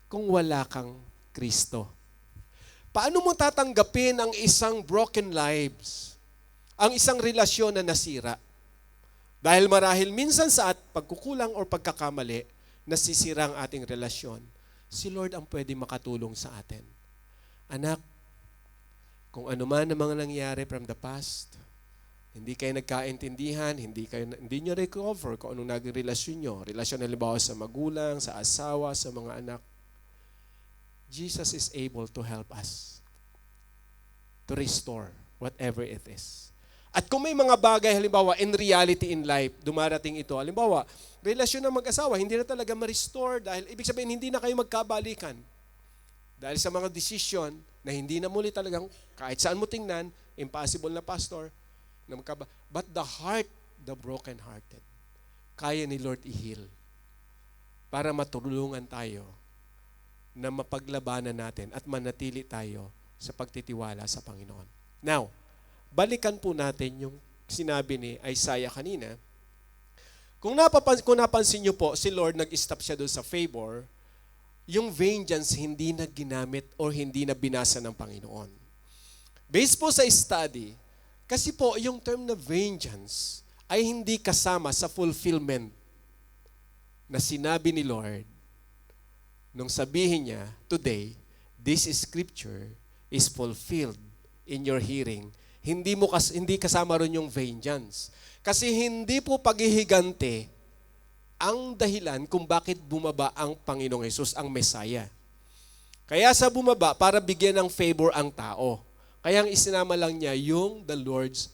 kung wala kang Kristo. Paano mo tatanggapin ang isang broken lives? Ang isang relasyon na nasira? Dahil marahil minsan sa pagkukulang o pagkakamali, nasisira ang ating relasyon. Si Lord ang pwede makatulong sa atin. Anak, kung ano man ang mga nangyari from the past, hindi kayo nagkaintindihan, hindi nyo recover kung anong naging relasyon nyo. Relasyon halimbawa sa magulang, sa asawa, sa mga anak. Jesus is able to help us to restore whatever it is. At kung may mga bagay, halimbawa, in reality in life, dumarating ito. Halimbawa, relasyon ng mag-asawa, hindi na talaga ma-restore dahil ibig sabihin, hindi na kayo magkabalikan. Dahil sa mga decision na hindi na muli talagang, kahit saan mo tingnan, impossible na pastor, but the heart, the broken-hearted, kaya ni Lord i-heal para matulungan tayo na mapaglabanan natin at manatili tayo sa pagtitiwala sa Panginoon. Now, balikan po natin yung sinabi ni Isaiah kanina. Kung napansin niyo po, si Lord nag-stop siya doon sa favor, yung vengeance hindi na ginamit or hindi na binasa ng Panginoon. Based po sa study, kasi po, yung term na vengeance ay hindi kasama sa fulfillment na sinabi ni Lord nung sabihin niya, today, this scripture is fulfilled in your hearing. Hindi kasama ron yung vengeance. Kasi hindi po paghihigante ang dahilan kung bakit bumaba ang Panginoong Hesus, ang Messiah. Kaya sa bumaba, para bigyan ng favor ang tao. Kaya ang isinama lang niya yung the Lord's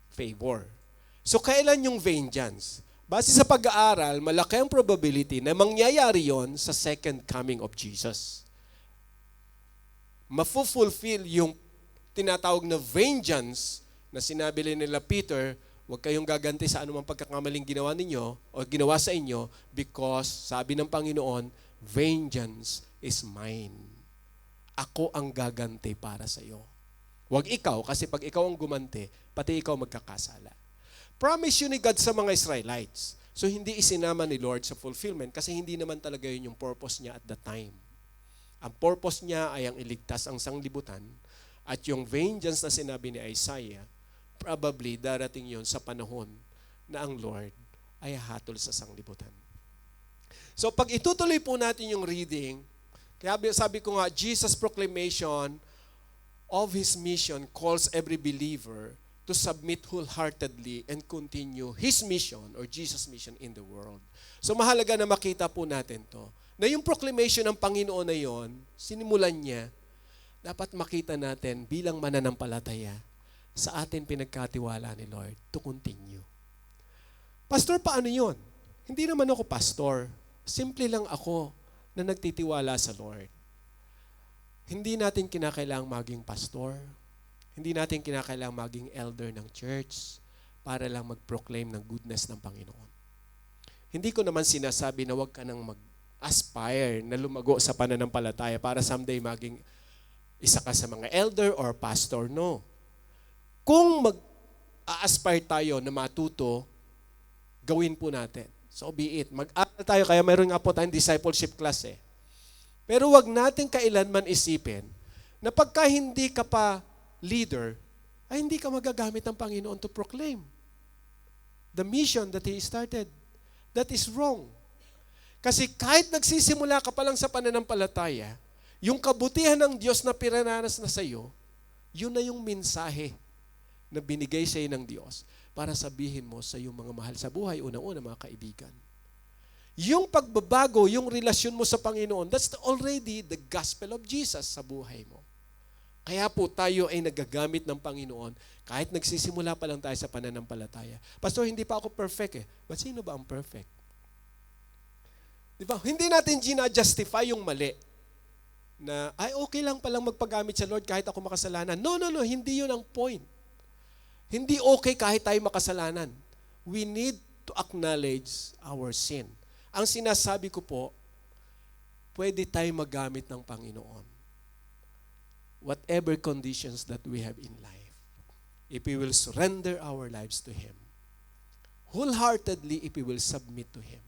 favor. So kailan yung vengeance? Base sa pag-aaral, malaki ang probability na mangyayari yon sa second coming of Jesus. Mafulfill yung tinatawag na vengeance na sinabi nila Peter, huwag kayong gaganti sa anumang pagkakamaling ginawa ninyo o ginawa sa inyo because sabi ng Panginoon, vengeance is mine. Ako ang gaganti para sa iyo. Huwag ikaw, kasi pag ikaw ang gumanti, pati ikaw magkakasala. Promise yun ni God sa mga Israelites. So hindi isinama ni Lord sa fulfillment kasi hindi naman talaga yun yung purpose niya at the time. Ang purpose niya ay ang iligtas ang sanglibutan at yung vengeance na sinabi ni Isaiah, probably darating yun sa panahon na ang Lord ay hatol sa sanglibutan. So pag itutuloy po natin yung reading, kaya sabi ko nga, Jesus' proclamation of His mission calls every believer to submit wholeheartedly and continue His mission or Jesus' mission in the world. So mahalaga na makita po natin to. Na yung proclamation ng Panginoon na yon, sinimulan niya, dapat makita natin bilang mananampalataya sa atin pinagkatiwala ni Lord to continue. Pastor, paano yon? Hindi naman ako pastor. Simple lang ako na nagtitiwala sa Lord. Hindi natin kinakailangang maging pastor. Hindi natin kinakailangang maging elder ng church para lang mag-proclaim ng goodness ng Panginoon. Hindi ko naman sinasabi na huwag ka nang mag-aspire na lumago sa pananampalataya para someday maging isa ka sa mga elder or pastor. No. Kung mag-aspire tayo na matuto, gawin po natin. So be it. Mag-aral tayo, kaya mayroon nga po tayong discipleship class eh. Pero wag natin kailanman isipin na pagka hindi ka pa leader, ay hindi ka magagamit ng Panginoon to proclaim the mission that He started. That is wrong. Kasi kahit nagsisimula ka pa lang sa pananampalataya, yung kabutihan ng Diyos na pirananas na sa iyo, yun na yung mensahe na binigay sa iyo ng Diyos para sabihin mo sa iyong mga mahal sa buhay, una-una mga kaibigan. Yung pagbabago, yung relasyon mo sa Panginoon, that's already the gospel of Jesus sa buhay mo. Kaya po tayo ay nagagamit ng Panginoon kahit nagsisimula pa lang tayo sa pananampalataya. Pastor, hindi pa ako perfect eh. But sino ba ang perfect? Di ba? Hindi natin gina-justify yung mali. Na, ay okay lang palang magpagamit sa Lord kahit ako makasalanan. No, hindi yun ang point. Hindi okay kahit tayo makasalanan. We need to acknowledge our sin. Ang sinasabi ko po, pwede tayo magamit ng Panginoon. Whatever conditions that we have in life, if we will surrender our lives to Him, wholeheartedly if we will submit to Him,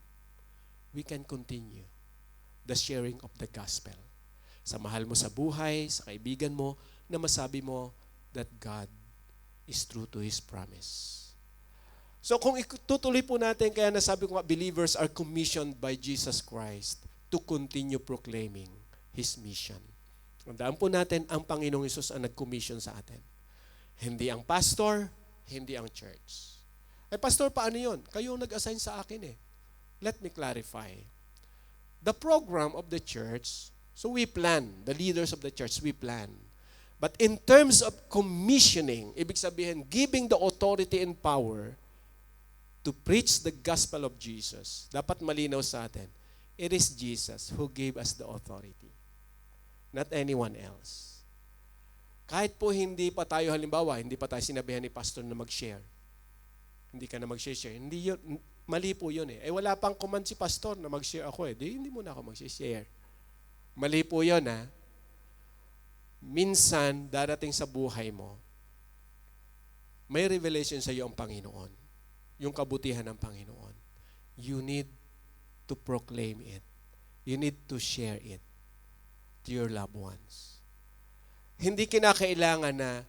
we can continue the sharing of the gospel. Sa mahal mo sa buhay, sa kaibigan mo, na masabi mo that God is true to His promise. So kung itutuloy po natin, kaya nasabi ko nga, believers are commissioned by Jesus Christ to continue proclaiming His mission. Tandaan po natin, ang Panginoong Hesus ang nag-commission sa atin. Hindi ang pastor, hindi ang church. Eh pastor, paano yun? Kayo ang nag-assign sa akin eh. Let me clarify. The program of the church, so we plan, the leaders of the church, we plan. But in terms of commissioning, ibig sabihin, giving the authority and power to preach the gospel of Jesus, dapat malinaw sa atin, it is Jesus who gave us the authority. Not anyone else. Kahit po hindi pa tayo, halimbawa, hindi pa tayo sinabihan ni pastor na mag-share. Hindi ka na mag-share. Hindi yun, mali po yun eh. Wala pang command si pastor na mag-share ako eh. Hindi muna ako mag-share. Mali po yun ha. Minsan, darating sa buhay mo, may revelation sa iyo ang Panginoon. Yung kabutihan ng Panginoon. You need to proclaim it. You need to share it to your loved ones. Hindi kinakailangan na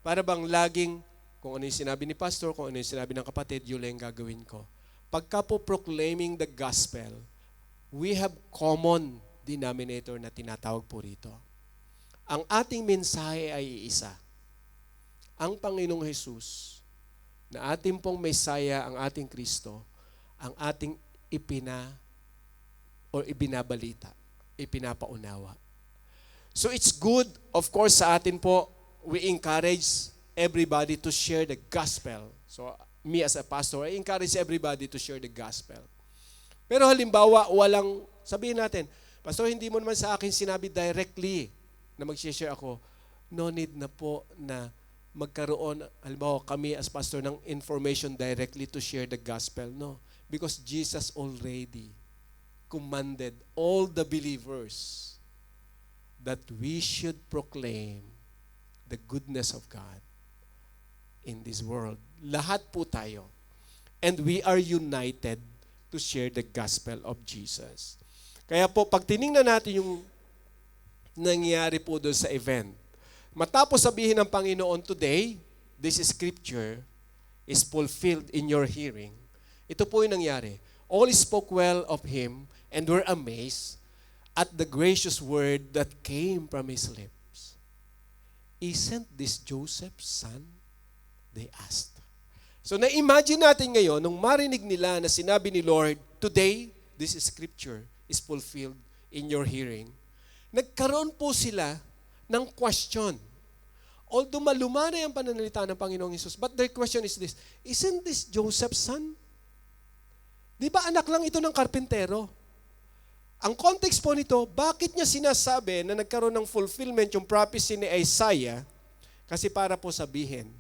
para bang laging kung ano yung sinabi ni pastor, kung ano yung sinabi ng kapatid, yun lang gagawin ko. Pagka po proclaiming the gospel, we have common denominator na tinatawag po rito. Ang ating mensahe ay iisa. Ang Panginoong Hesus, na ating pong Mesaya, ang ating Kristo, ang ating ibinabalita, ipinapaunawa. So it's good, of course, sa atin po, we encourage everybody to share the gospel. So me as a pastor, I encourage everybody to share the gospel. Pero halimbawa, sabihin natin, Pastor, hindi mo naman sa akin sinabi directly na mag-share ako. No need na po na magkaroon, halimbawa kami as pastor, ng information directly to share the gospel. No. Because Jesus already commanded all the believers that we should proclaim the goodness of God in this world. Lahat po tayo. And we are united to share the gospel of Jesus. Kaya po, pag tiningnan natin yung nangyari po doon sa event, matapos sabihin ng Panginoon, today, this scripture is fulfilled in your hearing. Ito po yung nangyari. All spoke well of him and were amazed at the gracious word that came from his lips. Isn't this Joseph's son? They asked. So na-imagine natin ngayon, nung marinig nila na sinabi ni Lord, today, this scripture is fulfilled in your hearing. Nagkaroon po sila ng question. Although maluma na yung pananalita ng Panginoong Hesus, but their question is this, isn't this Joseph's son? Di ba anak lang ito ng karpintero? Ang context po nito, bakit niya sinasabi na nagkaroon ng fulfillment yung prophecy ni Isaiah? Kasi para po sabihin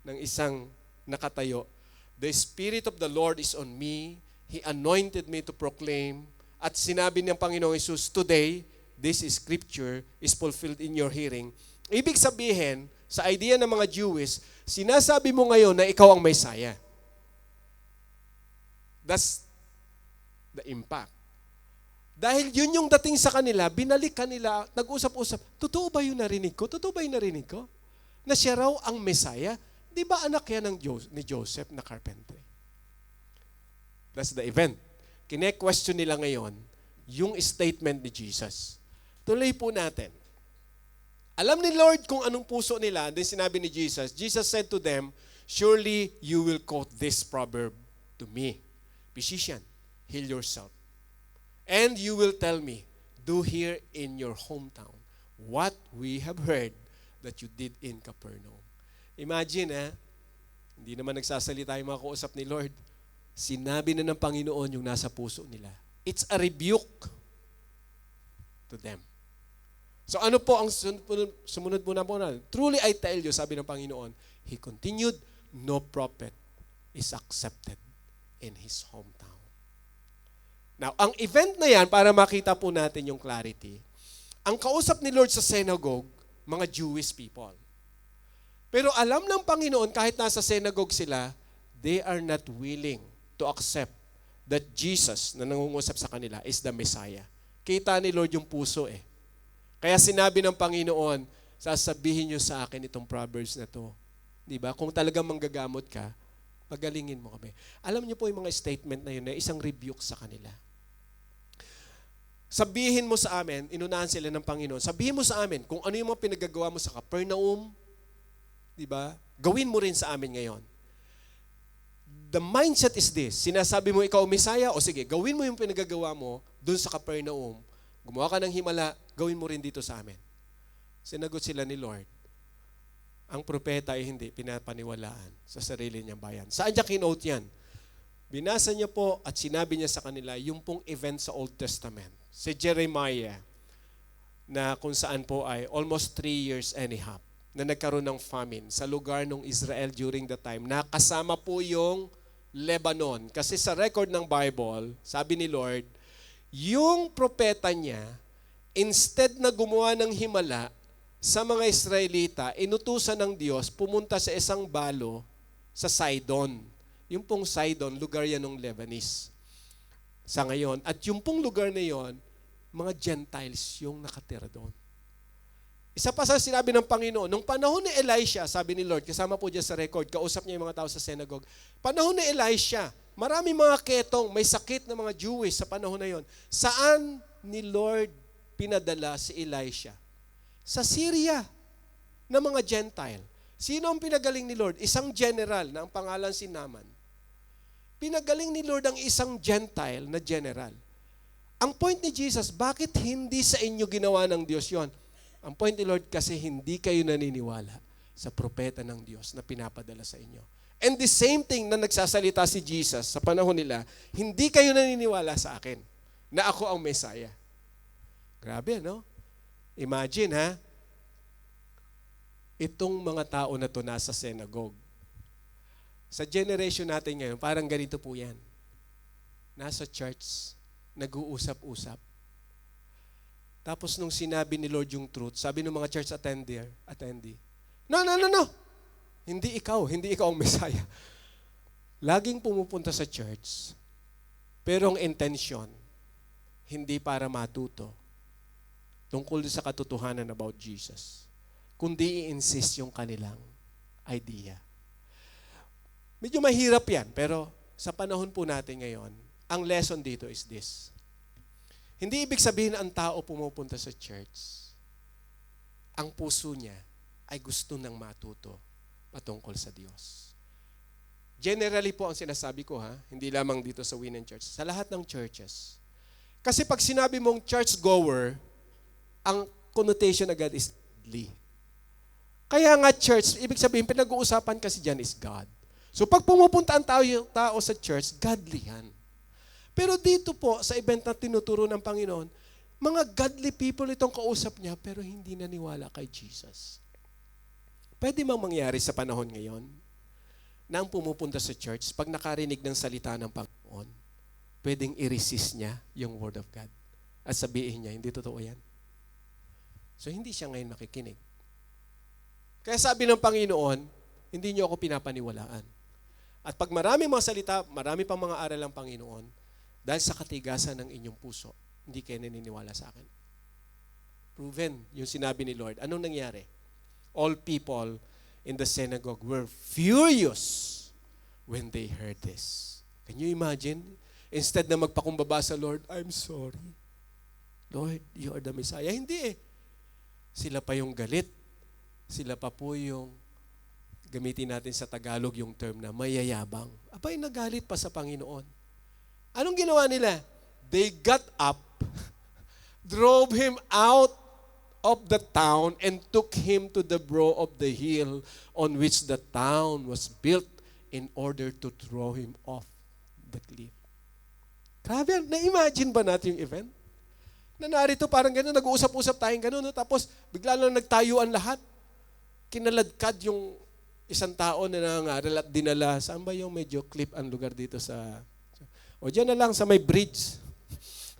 ng isang nakatayo, the Spirit of the Lord is on me, He anointed me to proclaim, at sinabi ng Panginoong Hesus, today, this scripture is fulfilled in your hearing. Ibig sabihin, sa idea ng mga Jewish, sinasabi mo ngayon na ikaw ang Messiah. That's the impact. Dahil yun yung dating sa kanila, binalik kanila, nag-usap-usap, totoo ba yung narinig ko? Totoo ba yung narinig ko? Na siya raw ang Messiah? Di ba anak yan ni Joseph na carpenter? That's the event. Kine-question nila ngayon yung statement ni Jesus. Tuloy po natin. Alam ni Lord kung anong puso nila, then sinabi ni Jesus, Jesus said to them, surely you will quote this proverb to me. Physician, heal yourself. And you will tell me, do here in your hometown what we have heard that you did in Capernaum. Imagine, hindi naman nagsasalita yung mga kausap ni Lord. Sinabi na ng Panginoon yung nasa puso nila. It's a rebuke to them. So ano po ang sumunod po na po na? Truly I tell you, sabi ng Panginoon, He continued, no prophet is accepted in his hometown. Now, ang event na yan, para makita po natin yung clarity, ang kausap ni Lord sa synagogue, mga Jewish people. Pero alam ng Panginoon, kahit nasa synagogue sila, they are not willing to accept that Jesus na nangungusap sa kanila is the Messiah. Kita ni Lord yung puso eh. Kaya sinabi ng Panginoon, sasabihin nyo sa akin itong Proverbs na to. Diba? Kung talagang manggagamot ka, pagalingin mo kami. Alam niyo po yung mga statement na yun na isang rebuke sa kanila. Sabihin mo sa amin, inunahan sila ng Panginoon, sabihin mo sa amin kung ano yung mga pinagagawa mo sa Capernaum, diba? Gawin mo rin sa amin ngayon. The mindset is this, sinasabi mo ikaw Messiah, o sige, gawin mo yung pinagagawa mo dun sa Capernaum, gumawa ka ng himala, gawin mo rin dito sa amin. Sinagot sila ni Lord, ang propeta ay hindi pinapaniwalaan sa sarili niyang bayan. Saan niya kinote yan? Binasa niya po at sinabi niya sa kanila yung pong event sa Old Testament. Si Jeremiah, na kung saan po ay almost 3 years and a half, na nagkaroon ng famine sa lugar ng Israel during the time, na kasama po yung Lebanon. Kasi sa record ng Bible, sabi ni Lord, yung propeta niya, instead na gumawa ng himala sa mga Israelita, inutusan ng Diyos, pumunta sa isang balo sa Sidon. Yung pong Sidon, lugar yan ng Lebanese. Sa ngayon. At yung pong lugar na yon, mga Gentiles yung nakatira doon. Isa pa sa sinabi ng Panginoon, nung panahon ni Elisha, sabi ni Lord, kasama po dyan sa record, kausap niya yung mga tao sa synagogue, panahon ni Elisha, marami mga ketong, may sakit na mga Jewish sa panahon na yon. Saan ni Lord pinadala si Elisha? Sa Syria, na mga Gentile. Sino ang pinagaling ni Lord? Isang general na ang pangalan si Naaman. Pinagaling ni Lord ang isang Gentile na general. Ang point ni Jesus, bakit hindi sa inyo ginawa ng Diyos yon? Ang point ni Lord kasi hindi kayo naniniwala sa propeta ng Diyos na pinapadala sa inyo. And the same thing na nagsasalita si Jesus sa panahon nila, hindi kayo naniniwala sa akin na ako ang Messiah. Grabe, no? Imagine, ha? Itong mga tao na to nasa synagogue. Sa generation natin ngayon, parang ganito po yan. Nasa church, nag-uusap-usap. Tapos nung sinabi ni Lord yung truth, sabi ng mga church attendee, no. Hindi ikaw ang Messiah. Laging pumupunta sa church, pero ang intention, hindi para matuto tungkol sa katotohanan about Jesus, kundi i-insist yung kanilang idea. Medyo mahirap yan, pero sa panahon po natin ngayon, ang lesson dito is this. Hindi ibig sabihin ang tao pumupunta sa church, ang puso niya ay gusto nang matuto patungkol sa Diyos. Generally po ang sinasabi ko, hindi lamang dito sa Winan Church, sa lahat ng churches. Kasi pag sinabi mong church-goer, ang connotation agad is godly. Kaya nga church, ibig sabihin, pinag-uusapan kasi dyan is God. So pag pumupunta ang tao sa church, godly yan. Pero dito po, sa event na tinuturo ng Panginoon, mga godly people itong kausap niya, pero hindi naniwala kay Jesus. Pwede mang mangyari sa panahon ngayon, na ang pumupunta sa church, pag nakarinig ng salita ng Panginoon, pwedeng i-resist niya yung Word of God. At sabihin niya, hindi totoo yan. So hindi siya ngayon makikinig. Kaya sabi ng Panginoon, hindi niyo ako pinapaniwalaan. At pag maraming mga salita, marami pang mga aral ng Panginoon, dahil sa katigasan ng inyong puso, hindi kayo naniniwala sa akin. Proven yung sinabi ni Lord. Anong nangyari? All people in the synagogue were furious when they heard this. Can you imagine? Instead na magpakumbaba sa Lord, I'm sorry. Lord, you are the Messiah. Hindi eh. Sila pa yung galit. Sila pa po yung, gamitin natin sa Tagalog yung term na mayayabang. Abay, nagalit pa sa Panginoon. Anong ginawa nila? They got up, drove him out of the town, and took him to the brow of the hill on which the town was built in order to throw him off the cliff. Grabe, na-imagine ba natin yung event? Na narito parang gano'n, nag-uusap-usap tayong gano'n, no? Tapos bigla lang nagtayuan lahat. Kinaladkad yung isang tao na nangangaral at dinala. Saan ba yung medyo cliff ang lugar dito sa... O dyan na lang sa may bridge.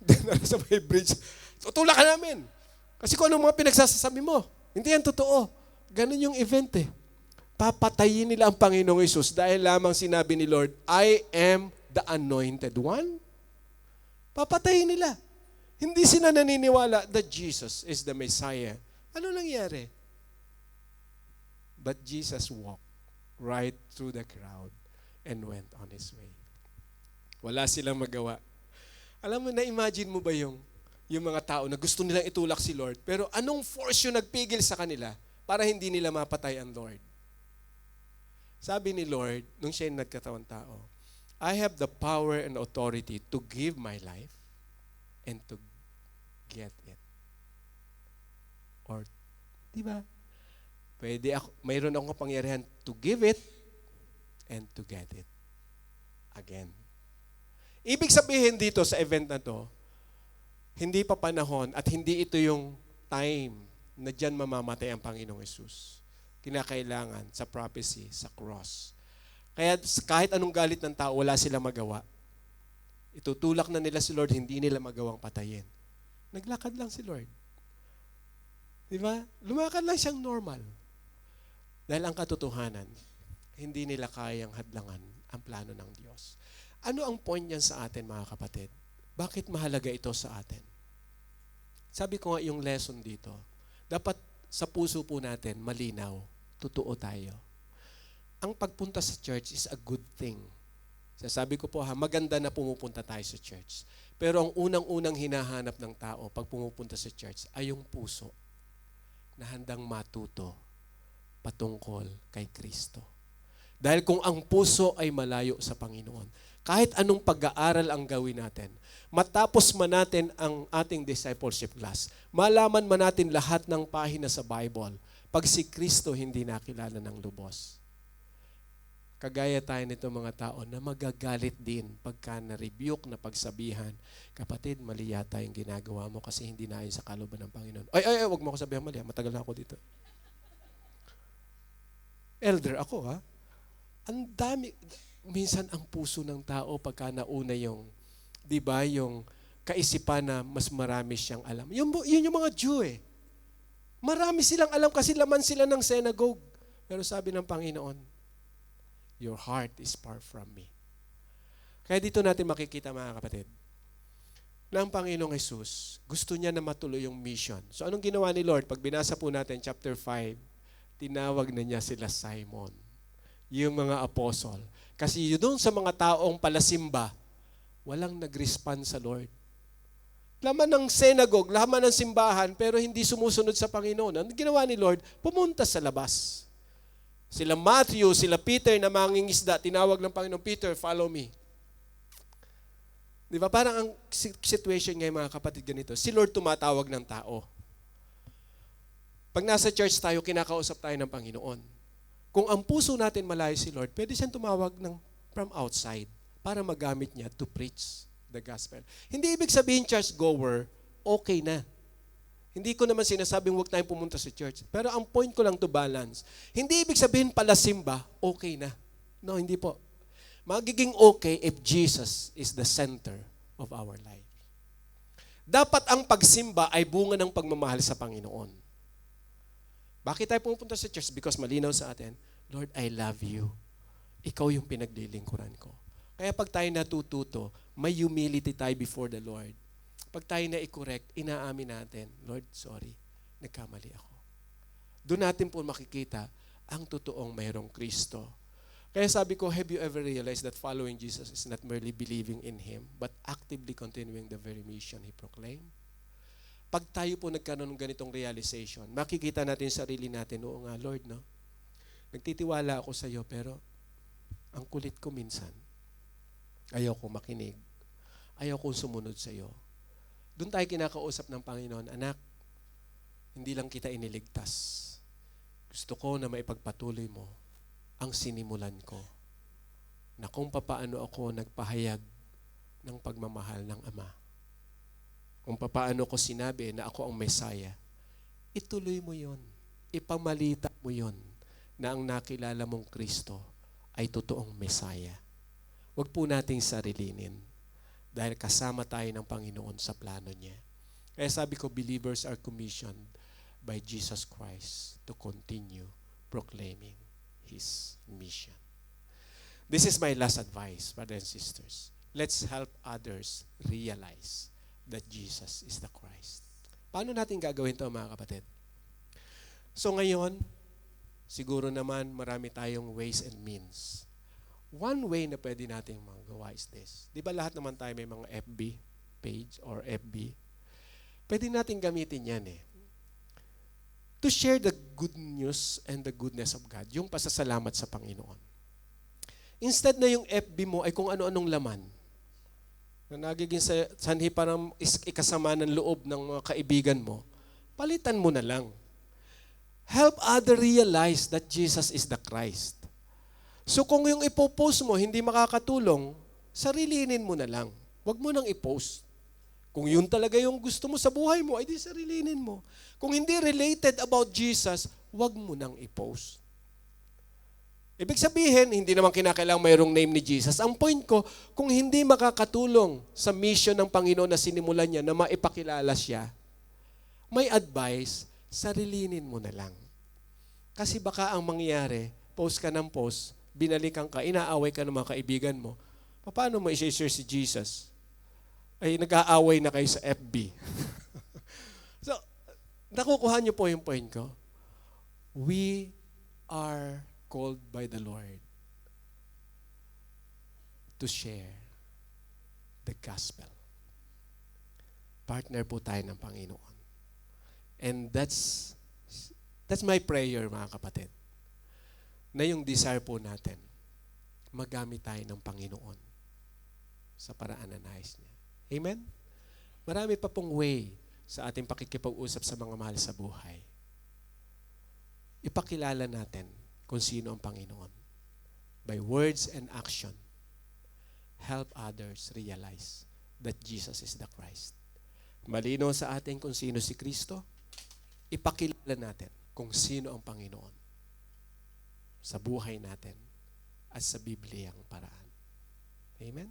Dyan sa may bridge. So tulak ka namin. Kasi kung anong mga pinagsasasabi mo, hindi yan totoo. Ganun yung event eh. Papatayin nila ang Panginoong Hesus dahil lamang sinabi ni Lord, I am the anointed one. Papatayin nila. Hindi sila naniniwala that Jesus is the Messiah. Ano nangyari? But Jesus walked right through the crowd and went on his way. Wala silang magawa. Alam mo, na-imagine mo ba yung mga tao na gusto nilang itulak si Lord, pero anong force yung nagpigil sa kanila para hindi nila mapatay ang Lord? Sabi ni Lord, nung siya yung nagkatawang tao, I have the power and authority to give my life and to get it. Or, di ba? Mayroon akong kapangyarihan to give it and to get it again. Ibig sabihin dito sa event na to, hindi pa panahon at hindi ito yung time na dyan mamamatay ang Panginoong Hesus. Kinakailangan sa prophecy, sa cross. Kaya kahit anong galit ng tao, wala silang magawa. Itutulak na nila si Lord, hindi nila magawang patayin. Naglakad lang si Lord. Di ba? Lumakad lang siyang normal. Dahil ang katotohanan, hindi nila kayang hadlangan ang plano ng Diyos. Ano ang point niyan sa atin, mga kapatid? Bakit mahalaga ito sa atin? Sabi ko nga yung lesson dito, dapat sa puso po natin malinaw, totoo tayo. Ang pagpunta sa church is a good thing. Sabi ko po maganda na pumupunta tayo sa church. Pero ang unang-unang hinahanap ng tao pag pumupunta sa church ay yung puso na handang matuto patungkol kay Kristo. Dahil kung ang puso ay malayo sa Panginoon, kahit anong pag-aaral ang gawin natin, matapos man natin ang ating discipleship class, malaman man natin lahat ng pahina sa Bible, pag si Kristo hindi nakilala ng lubos. Kagaya tayo nito mga tao na magagalit din pagka na-rebuke, na pagsabihan, kapatid, mali yata yung ginagawa mo kasi hindi na ayon sa kalooban ng Panginoon. Ay, wag mo ako sabihan mali, matagal na ako dito. Elder ako Ang dami, minsan ang puso ng tao pagka nauna yung, di ba, yung kaisipan na mas marami siyang alam. Yun yung mga Jew Marami silang alam kasi laman sila ng synagogue. Pero sabi ng Panginoon, your heart is far from me. Kaya dito natin makikita mga kapatid, na ang Panginoong Jesus, gusto niya na matuloy yung mission. So anong ginawa ni Lord? Pag binasa po natin chapter 5, tinawag na niya sila Simon, yung mga apostle. Kasi yun doon sa mga taong palasimba, walang nag-respond sa Lord. Laman ng synagogue, laman ng simbahan, pero hindi sumusunod sa Panginoon. Ang ginawa ni Lord, pumunta sa labas. Sila Matthew, sila Peter na mangingisda, tinawag ng Panginoon, Peter, follow me. Di ba? Parang ang situation ngayon mga kapatid ganito, si Lord tumatawag ng tao. Pag nasa church tayo, kinakausap tayo ng Panginoon. Kung ang puso natin malayo si Lord, pwede siyang tumawag from outside para magamit niya to preach the gospel. Hindi ibig sabihin church goer, okay na. Hindi ko naman sinasabing huwag tayong pumunta sa church. Pero ang point ko lang to balance. Hindi ibig sabihin palasimba, okay na. No, hindi po. Magiging okay if Jesus is the center of our life. Dapat ang pagsimba ay bunga ng pagmamahal sa Panginoon. Bakit tayo pumunta sa church? Because malinaw sa atin, Lord, I love you. Ikaw yung pinaglilingkuran ko. Kaya pag tayo natututo, may humility tayo before the Lord. Pag tayo na i-correct, inaamin natin, Lord, sorry, nagkamali ako. Doon natin po makikita ang totoong mayroong Kristo. Kaya sabi ko, have you ever realized that following Jesus is not merely believing in Him, but actively continuing the very mission He proclaimed? Pag tayo po nagkaroon ng ganitong realization, makikita natin sa sarili natin, oo nga, Lord, no? Nagtitiwala ako sa iyo, pero ang kulit ko minsan. Ayaw ko makinig. Ayaw ko sumunod sa iyo. Doon tayo kinakausap ng Panginoon, anak, hindi lang kita iniligtas. Gusto ko na maipagpatuloy mo ang sinimulan ko na kung papaano ako nagpahayag ng pagmamahal ng Ama. Kung papaano ko sinabi na ako ang Messiah, ituloy mo yon. Ipamalita mo yon na ang nakilala mong Kristo ay totoong Messiah. Huwag po nating sarilinin. Dahil kasama tayo ng Panginoon sa plano niya. Kaya sabi ko, believers are commissioned by Jesus Christ to continue proclaiming His mission. This is my last advice, brothers and sisters. Let's help others realize that Jesus is the Christ. Paano natin gagawin ito mga kapatid? So ngayon, siguro naman marami tayong ways and means. One way na pwede nating magawa is this. Di ba lahat naman tayo may mga FB page or FB? Pwede nating gamitin yan to share the good news and the goodness of God, yung pasasalamat sa Panginoon. Instead na yung FB mo ay kung ano-anong laman, na nagiging sanhi parang ikasama ng loob ng mga kaibigan mo, palitan mo na lang. Help others realize that Jesus is the Christ. So kung yung ipopost mo hindi makakatulong, sarilinin mo na lang. Huwag mo nang i-post. Kung yun talaga yung gusto mo sa buhay mo, ay di sarilinin mo. Kung hindi related about Jesus, huwag mo nang i-post. Ibig sabihin, hindi naman kinakailangan mayroong name ni Jesus. Ang point ko, kung hindi makakatulong sa mission ng Panginoon na sinimulan niya, na maipakilala siya, may advice, sarilinin mo na lang. Kasi baka ang mangyari, post ka ng post, binalikan ka, inaaway ka ng mga kaibigan mo, paano mo i-share si Jesus? Ay, nag-aaway na kayo sa FB. So, nakukuha niyo po yung point ko. We are called by the Lord to share the gospel. Partner po tayo ng Panginoon. And that's my prayer, mga kapatid. Na yung desire po natin, magamit tayo ng Panginoon sa paraan na nais niya. Amen? Marami pa pong way sa ating pakikipag-usap sa mga mahal sa buhay. Ipakilala natin kung sino ang Panginoon. By words and action, help others realize that Jesus is the Christ. Malino sa atin kung sino si Kristo, ipakilala natin kung sino ang Panginoon sa buhay natin at sa Bibliyang paraan. Amen?